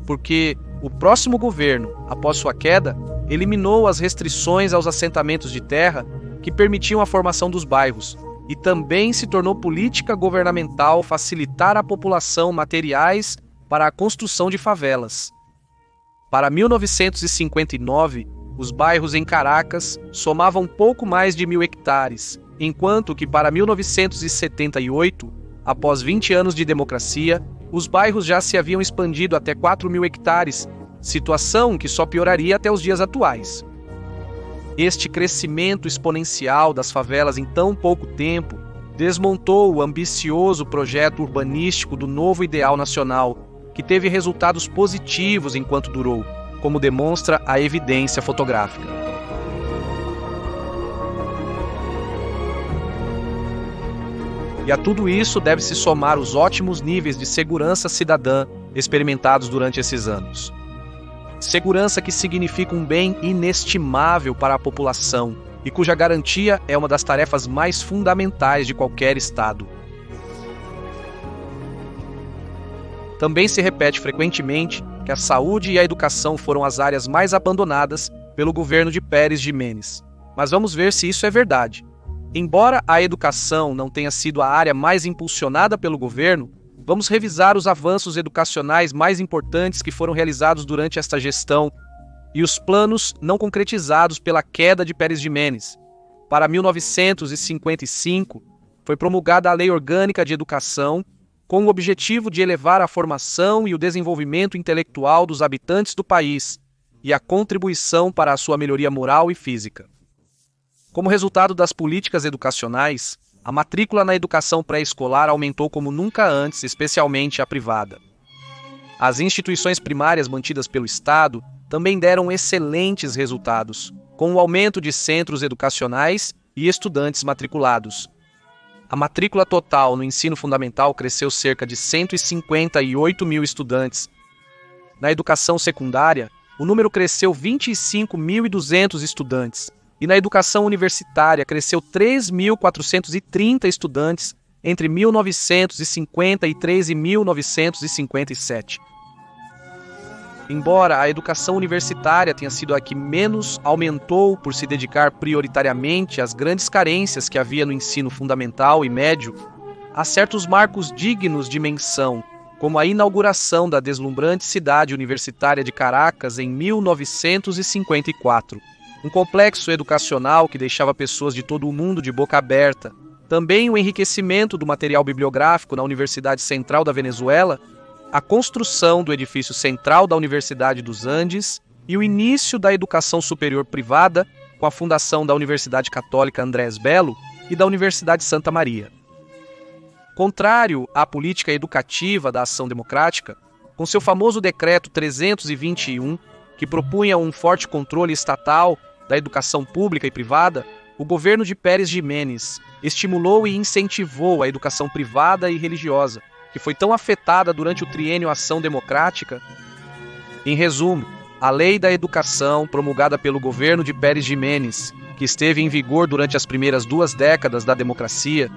porque o próximo governo, após sua queda, eliminou as restrições aos assentamentos de terra que permitiam a formação dos bairros, e também se tornou política governamental facilitar à população materiais para a construção de favelas. Para 1959, os bairros em Caracas somavam pouco mais de 1.000 hectares, enquanto que para 1978, após 20 anos de democracia, os bairros já se haviam expandido até 4.000 hectares, situação que só pioraria até os dias atuais. Este crescimento exponencial das favelas em tão pouco tempo desmontou o ambicioso projeto urbanístico do novo ideal nacional, que teve resultados positivos enquanto durou, como demonstra a evidência fotográfica. E a tudo isso deve-se somar os ótimos níveis de segurança cidadã experimentados durante esses anos. Segurança que significa um bem inestimável para a população e cuja garantia é uma das tarefas mais fundamentais de qualquer Estado. Também se repete frequentemente que a saúde e a educação foram as áreas mais abandonadas pelo governo de Pérez Jiménez. Mas vamos ver se isso é verdade. Embora a educação não tenha sido a área mais impulsionada pelo governo, vamos revisar os avanços educacionais mais importantes que foram realizados durante esta gestão e os planos não concretizados pela queda de Pérez Jiménez. Para 1955, foi promulgada a Lei Orgânica de Educação, com o objetivo de elevar a formação e o desenvolvimento intelectual dos habitantes do país e a contribuição para a sua melhoria moral e física. Como resultado das políticas educacionais, a matrícula na educação pré-escolar aumentou como nunca antes, especialmente a privada. As instituições primárias mantidas pelo Estado também deram excelentes resultados, com o aumento de centros educacionais e estudantes matriculados. A matrícula total no ensino fundamental cresceu cerca de 158 mil estudantes. Na educação secundária, o número cresceu 25.200 estudantes, e na educação universitária cresceu 3.430 estudantes entre 1953 e 1957. Embora a educação universitária tenha sido a que menos aumentou por se dedicar prioritariamente às grandes carências que havia no ensino fundamental e médio, há certos marcos dignos de menção, como a inauguração da deslumbrante cidade universitária de Caracas em 1954, um complexo educacional que deixava pessoas de todo o mundo de boca aberta, também o enriquecimento do material bibliográfico na Universidade Central da Venezuela, a construção do edifício central da Universidade dos Andes e o início da educação superior privada com a fundação da Universidade Católica Andrés Bello e da Universidade Santa Maria. Contrário à política educativa da Ação Democrática, com seu famoso Decreto 321, que propunha um forte controle estatal da educação pública e privada, o governo de Pérez Jiménez estimulou e incentivou a educação privada e religiosa, que foi tão afetada durante o triênio Ação Democrática. Em resumo, a Lei da Educação, promulgada pelo governo de Pérez Jiménez, que esteve em vigor durante as primeiras 2 décadas da democracia,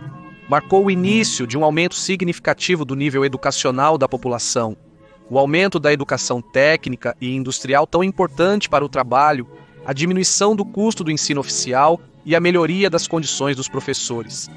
marcou o início de um aumento significativo do nível educacional da população, o aumento da educação técnica e industrial tão importante para o trabalho, a diminuição do custo do ensino oficial e a melhoria das condições dos professores.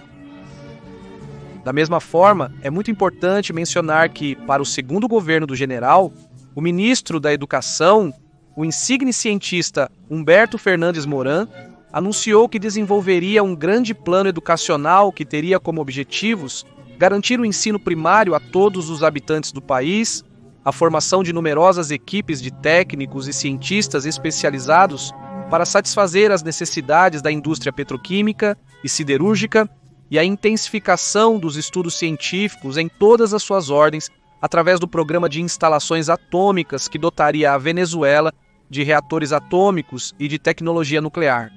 Da mesma forma, é muito importante mencionar que, para o segundo governo do general, o ministro da Educação, o insigne cientista Humberto Fernandes Moran, anunciou que desenvolveria um grande plano educacional que teria como objetivos garantir o ensino primário a todos os habitantes do país, a formação de numerosas equipes de técnicos e cientistas especializados para satisfazer as necessidades da indústria petroquímica e siderúrgica e a intensificação dos estudos científicos em todas as suas ordens através do programa de instalações atômicas que dotaria a Venezuela de reatores atômicos e de tecnologia nuclear.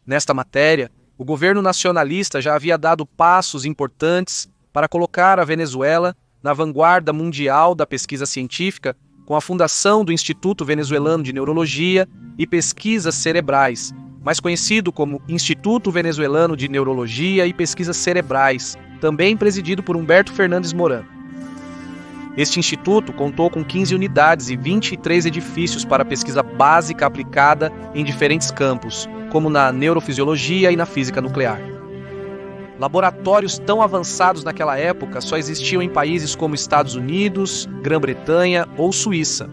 Nesta matéria, o governo nacionalista já havia dado passos importantes para colocar a Venezuela na vanguarda mundial da pesquisa científica com a fundação do Instituto Venezuelano de Neurologia e Pesquisas Cerebrais, mais conhecido como Instituto Venezuelano de Neurologia e Pesquisas Cerebrais, também presidido por Humberto Fernandes Moran. Este instituto contou com 15 unidades e 23 edifícios para pesquisa básica aplicada em diferentes campos, como na neurofisiologia e na física nuclear. Laboratórios tão avançados naquela época só existiam em países como Estados Unidos, Grã-Bretanha ou Suíça.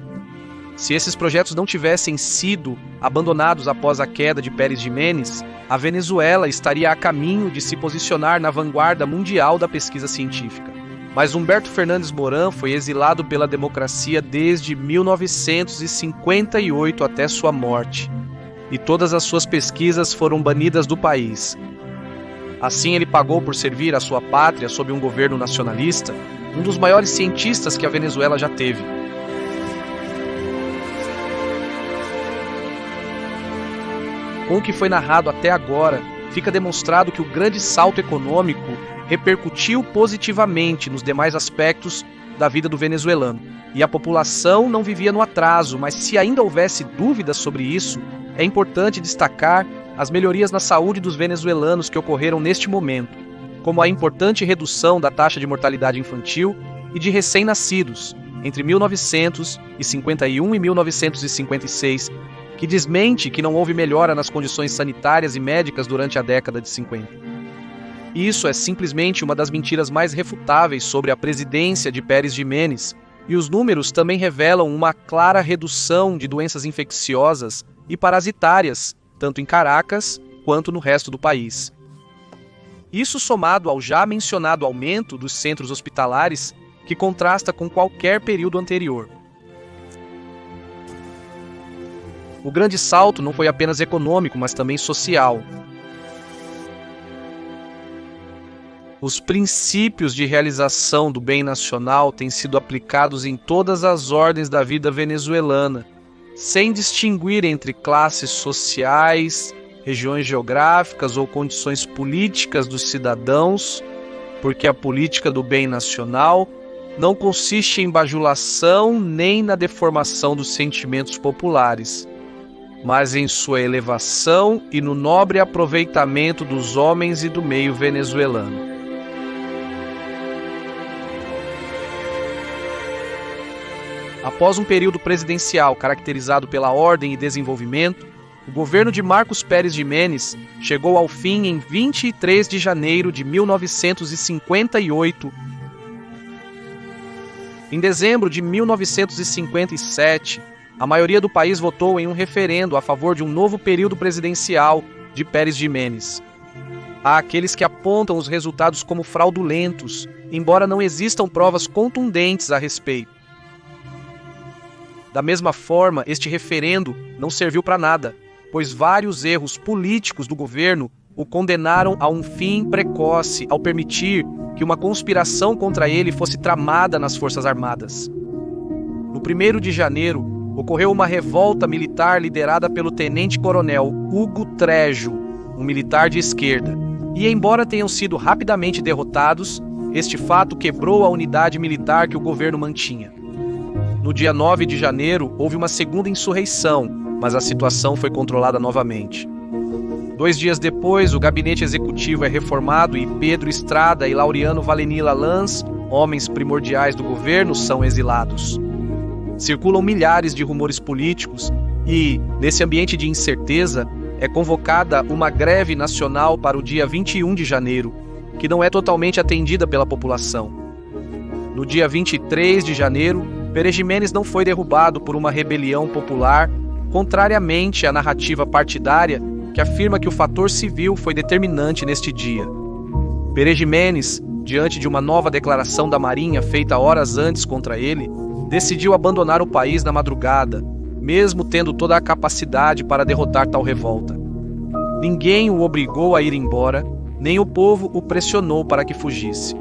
Se esses projetos não tivessem sido abandonados após a queda de Pérez Jiménez, a Venezuela estaria a caminho de se posicionar na vanguarda mundial da pesquisa científica. Mas Humberto Fernandes Moran foi exilado pela democracia desde 1958 até sua morte, e todas as suas pesquisas foram banidas do país. Assim, ele pagou por servir a sua pátria sob um governo nacionalista, um dos maiores cientistas que a Venezuela já teve. Com o que foi narrado até agora, fica demonstrado que o grande salto econômico repercutiu positivamente nos demais aspectos da vida do venezuelano, e a população não vivia no atraso, mas se ainda houvesse dúvidas sobre isso, é importante destacar as melhorias na saúde dos venezuelanos que ocorreram neste momento, como a importante redução da taxa de mortalidade infantil e de recém-nascidos entre 1951 e 1956, que desmente que não houve melhora nas condições sanitárias e médicas durante a década de 50. Isso é simplesmente uma das mentiras mais refutáveis sobre a presidência de Pérez Jiménez, e os números também revelam uma clara redução de doenças infecciosas e parasitárias, tanto em Caracas quanto no resto do país. Isso somado ao já mencionado aumento dos centros hospitalares, que contrasta com qualquer período anterior. O grande salto não foi apenas econômico, mas também social. Os princípios de realização do bem nacional têm sido aplicados em todas as ordens da vida venezuelana, sem distinguir entre classes sociais, regiões geográficas ou condições políticas dos cidadãos, porque a política do bem nacional não consiste em bajulação nem na deformação dos sentimentos populares, mas em sua elevação e no nobre aproveitamento dos homens e do meio venezuelano. Após um período presidencial caracterizado pela ordem e desenvolvimento, o governo de Marcos Pérez Jiménez chegou ao fim em 23 de janeiro de 1958. Em dezembro de 1957, a maioria do país votou em um referendo a favor de um novo período presidencial de Pérez Jiménez. Há aqueles que apontam os resultados como fraudulentos, embora não existam provas contundentes a respeito. Da mesma forma, este referendo não serviu para nada, pois vários erros políticos do governo o condenaram a um fim precoce ao permitir que uma conspiração contra ele fosse tramada nas Forças Armadas. No 1º de janeiro, ocorreu uma revolta militar liderada pelo tenente-coronel Hugo Trejo, um militar de esquerda, e embora tenham sido rapidamente derrotados, este fato quebrou a unidade militar que o governo mantinha. No dia 9 de janeiro, houve uma segunda insurreição, mas a situação foi controlada novamente. 2 dias depois, o gabinete executivo é reformado e Pedro Estrada e Laureano Valenila Lans, homens primordiais do governo, são exilados. Circulam milhares de rumores políticos e, nesse ambiente de incerteza, é convocada uma greve nacional para o dia 21 de janeiro, que não é totalmente atendida pela população. No dia 23 de janeiro, Pérez Jiménez não foi derrubado por uma rebelião popular, contrariamente à narrativa partidária que afirma que o fator civil foi determinante neste dia. Pérez Jiménez, diante de uma nova declaração da Marinha feita horas antes contra ele, decidiu abandonar o país na madrugada, mesmo tendo toda a capacidade para derrotar tal revolta. Ninguém o obrigou a ir embora, nem o povo o pressionou para que fugisse.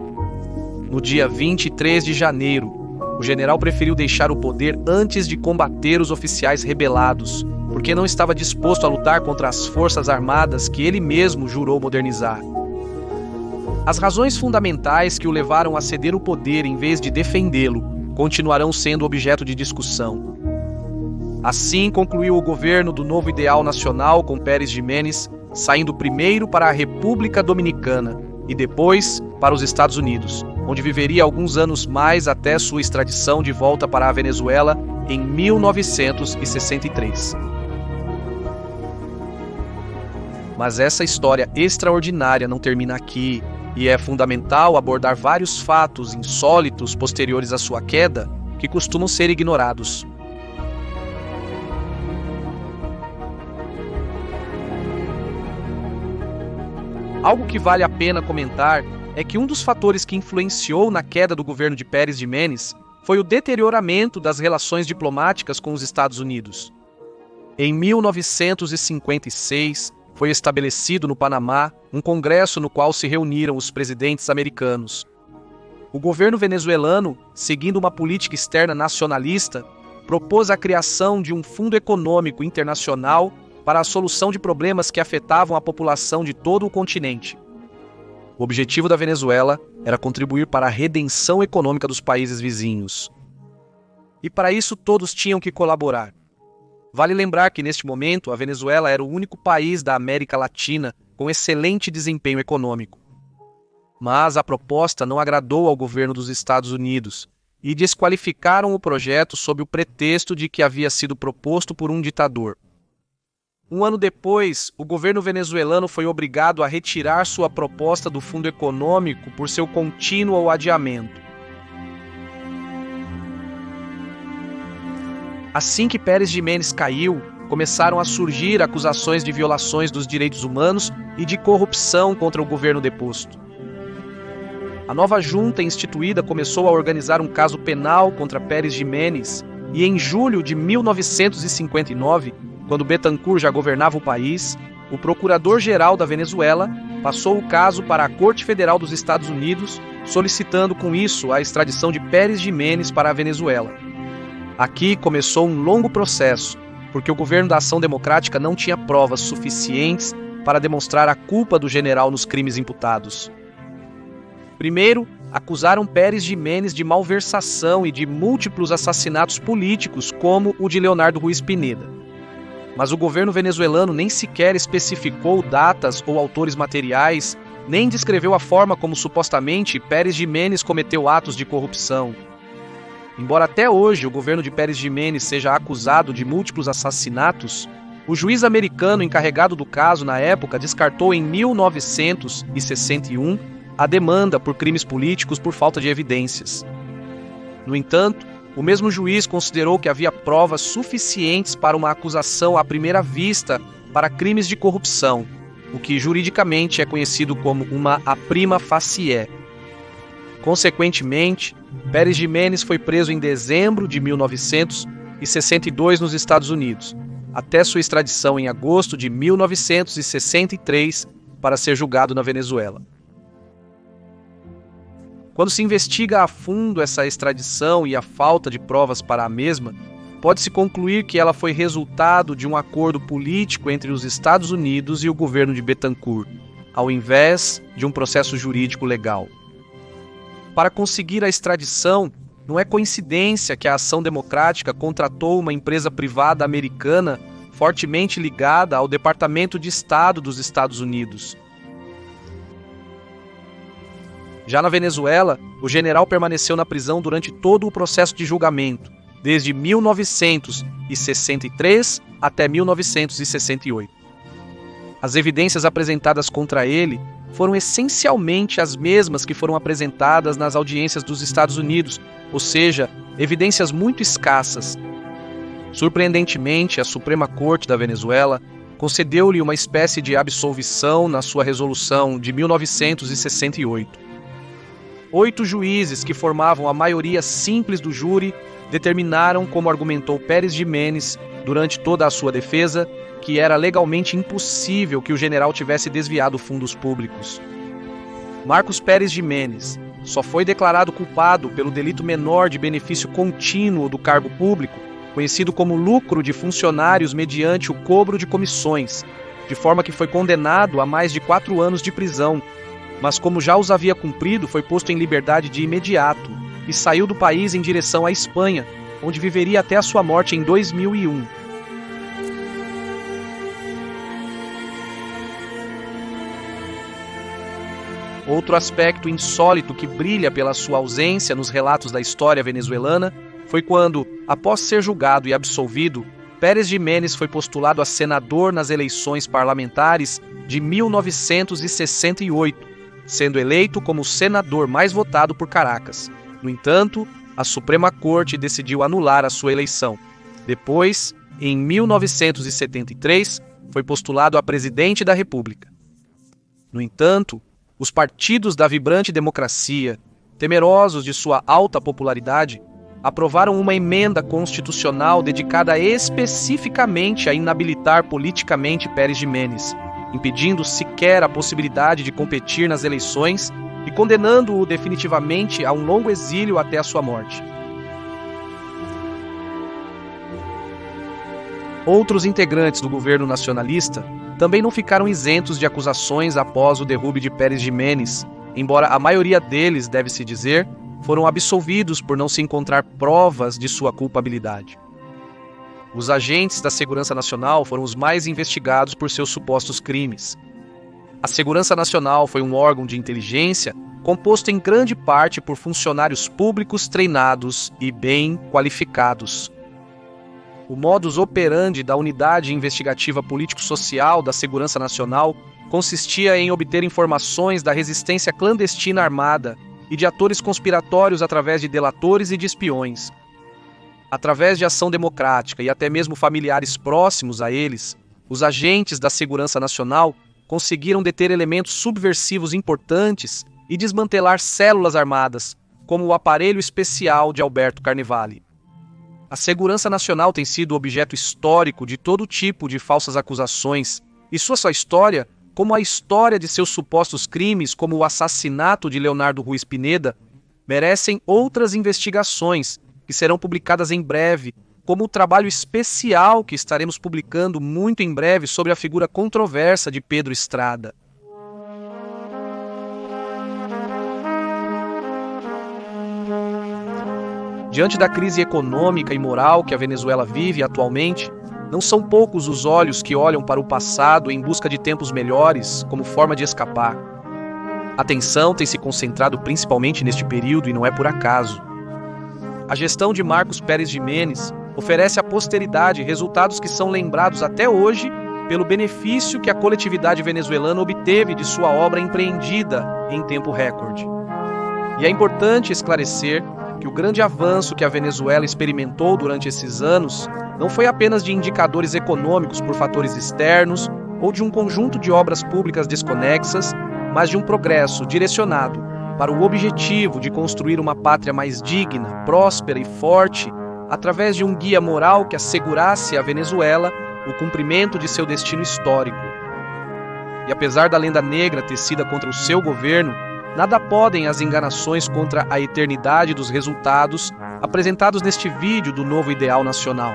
No dia 23 de janeiro, o general preferiu deixar o poder antes de combater os oficiais rebelados, porque não estava disposto a lutar contra as forças armadas que ele mesmo jurou modernizar. As razões fundamentais que o levaram a ceder o poder em vez de defendê-lo continuarão sendo objeto de discussão. Assim concluiu o governo do novo ideal nacional com Pérez Jiménez, saindo primeiro para a República Dominicana e depois para os Estados Unidos, onde viveria alguns anos mais até sua extradição de volta para a Venezuela em 1963. Mas essa história extraordinária não termina aqui, e é fundamental abordar vários fatos insólitos posteriores à sua queda que costumam ser ignorados. Algo que vale a pena comentar é que um dos fatores que influenciou na queda do governo de Pérez Jiménez foi o deterioramento das relações diplomáticas com os Estados Unidos. Em 1956, foi estabelecido no Panamá um congresso no qual se reuniram os presidentes americanos. O governo venezuelano, seguindo uma política externa nacionalista, propôs a criação de um fundo econômico internacional para a solução de problemas que afetavam a população de todo o continente. O objetivo da Venezuela era contribuir para a redenção econômica dos países vizinhos. E para isso todos tinham que colaborar. Vale lembrar que neste momento a Venezuela era o único país da América Latina com excelente desempenho econômico. Mas a proposta não agradou ao governo dos Estados Unidos e desqualificaram o projeto sob o pretexto de que havia sido proposto por um ditador. Um ano depois, o governo venezuelano foi obrigado a retirar sua proposta do fundo econômico por seu contínuo adiamento. Assim que Pérez Jiménez caiu, começaram a surgir acusações de violações dos direitos humanos e de corrupção contra o governo deposto. A nova junta instituída começou a organizar um caso penal contra Pérez Jiménez e, em julho de 1959, quando Betancur já governava o país, o procurador-geral da Venezuela passou o caso para a Corte Federal dos Estados Unidos, solicitando com isso a extradição de Pérez Jiménez para a Venezuela. Aqui começou um longo processo, porque o governo da Ação Democrática não tinha provas suficientes para demonstrar a culpa do general nos crimes imputados. Primeiro, acusaram Pérez Jiménez de malversação e de múltiplos assassinatos políticos, como o de Leonardo Ruiz Pineda. Mas o governo venezuelano nem sequer especificou datas ou autores materiais, nem descreveu a forma como supostamente Pérez Jiménez cometeu atos de corrupção. Embora até hoje o governo de Pérez Jiménez seja acusado de múltiplos assassinatos, o juiz americano encarregado do caso na época descartou em 1961 a demanda por crimes políticos por falta de evidências. No entanto, o mesmo juiz considerou que havia provas suficientes para uma acusação à primeira vista para crimes de corrupção, o que juridicamente é conhecido como uma a prima facie. Consequentemente, Pérez Jiménez foi preso em dezembro de 1962 nos Estados Unidos, até sua extradição em agosto de 1963 para ser julgado na Venezuela. Quando se investiga a fundo essa extradição e a falta de provas para a mesma, pode-se concluir que ela foi resultado de um acordo político entre os Estados Unidos e o governo de Betancur, ao invés de um processo jurídico legal. Para conseguir a extradição, não é coincidência que a Ação Democrática contratou uma empresa privada americana fortemente ligada ao Departamento de Estado dos Estados Unidos. Já na Venezuela, o general permaneceu na prisão durante todo o processo de julgamento, desde 1963 até 1968. As evidências apresentadas contra ele foram essencialmente as mesmas que foram apresentadas nas audiências dos Estados Unidos, ou seja, evidências muito escassas. Surpreendentemente, a Suprema Corte da Venezuela concedeu-lhe uma espécie de absolvição na sua resolução de 1968. 8 juízes que formavam a maioria simples do júri determinaram, como argumentou Pérez Jiménez durante toda a sua defesa, que era legalmente impossível que o general tivesse desviado fundos públicos. Marcos Pérez Jiménez só foi declarado culpado pelo delito menor de benefício contínuo do cargo público, conhecido como lucro de funcionários mediante o cobro de comissões, de forma que foi condenado a mais de 4 anos de prisão, mas como já os havia cumprido, foi posto em liberdade de imediato e saiu do país em direção à Espanha, onde viveria até a sua morte em 2001. Outro aspecto insólito que brilha pela sua ausência nos relatos da história venezuelana foi quando, após ser julgado e absolvido, Pérez Jiménez foi postulado a senador nas eleições parlamentares de 1968, sendo eleito como o senador mais votado por Caracas. No entanto, a Suprema Corte decidiu anular a sua eleição. Depois, em 1973, foi postulado a presidente da República. No entanto, os partidos da vibrante democracia, temerosos de sua alta popularidade, aprovaram uma emenda constitucional dedicada especificamente a inabilitar politicamente Pérez Jiménez, impedindo sequer a possibilidade de competir nas eleições e condenando-o definitivamente a um longo exílio até a sua morte. Outros integrantes do governo nacionalista também não ficaram isentos de acusações após o derrube de Pérez Jiménez, embora a maioria deles, deve-se dizer, foram absolvidos por não se encontrar provas de sua culpabilidade. Os agentes da Segurança Nacional foram os mais investigados por seus supostos crimes. A Segurança Nacional foi um órgão de inteligência composto em grande parte por funcionários públicos treinados e bem qualificados. O modus operandi da Unidade Investigativa Político-Social da Segurança Nacional consistia em obter informações da resistência clandestina armada e de atores conspiratórios através de delatores e de espiões. Através de ação democrática e até mesmo familiares próximos a eles, os agentes da Segurança Nacional conseguiram deter elementos subversivos importantes e desmantelar células armadas, como o aparelho especial de Alberto Carnevale. A Segurança Nacional tem sido objeto histórico de todo tipo de falsas acusações, e sua história, como a história de seus supostos crimes, como o assassinato de Leonardo Ruiz Pineda, merecem outras investigações que serão publicadas em breve, como o trabalho especial que estaremos publicando muito em breve sobre a figura controversa de Pedro Estrada. Diante da crise econômica e moral que a Venezuela vive atualmente, não são poucos os olhos que olham para o passado em busca de tempos melhores como forma de escapar. A atenção tem se concentrado principalmente neste período e não é por acaso. A gestão de Marcos Pérez Jiménez oferece à posteridade resultados que são lembrados até hoje pelo benefício que a coletividade venezuelana obteve de sua obra empreendida em tempo recorde. E é importante esclarecer que o grande avanço que a Venezuela experimentou durante esses anos não foi apenas de indicadores econômicos por fatores externos ou de um conjunto de obras públicas desconexas, mas de um progresso direcionado para o objetivo de construir uma pátria mais digna, próspera e forte, através de um guia moral que assegurasse à Venezuela o cumprimento de seu destino histórico. E apesar da lenda negra tecida contra o seu governo, nada podem as enganações contra a eternidade dos resultados apresentados neste vídeo do novo ideal nacional.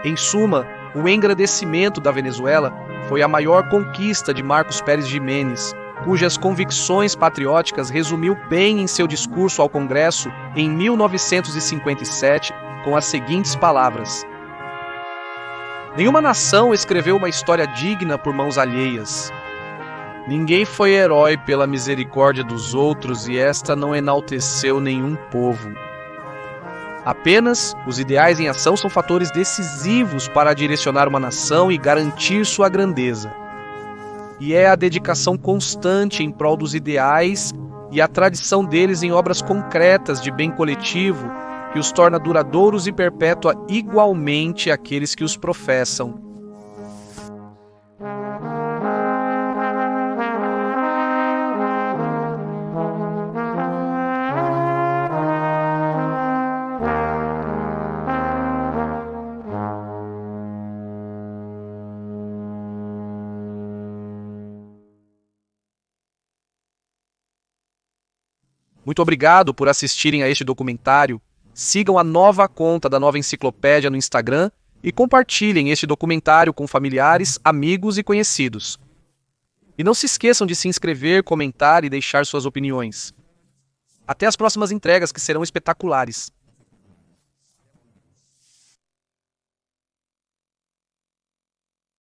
Em suma, o engrandecimento da Venezuela foi a maior conquista de Marcos Pérez Jiménez, cujas convicções patrióticas resumiu bem em seu discurso ao Congresso em 1957, com as seguintes palavras: "Nenhuma nação escreveu uma história digna por mãos alheias. Ninguém foi herói pela misericórdia dos outros e esta não enalteceu nenhum povo. Apenas os ideais em ação são fatores decisivos para direcionar uma nação e garantir sua grandeza. E é a dedicação constante em prol dos ideais e a tradição deles em obras concretas de bem coletivo que os torna duradouros e perpétua igualmente aqueles que os professam." Muito obrigado por assistirem a este documentário. Sigam a nova conta da Nova Enciclopédia no Instagram e compartilhem este documentário com familiares, amigos e conhecidos. E não se esqueçam de se inscrever, comentar e deixar suas opiniões. Até as próximas entregas, que serão espetaculares.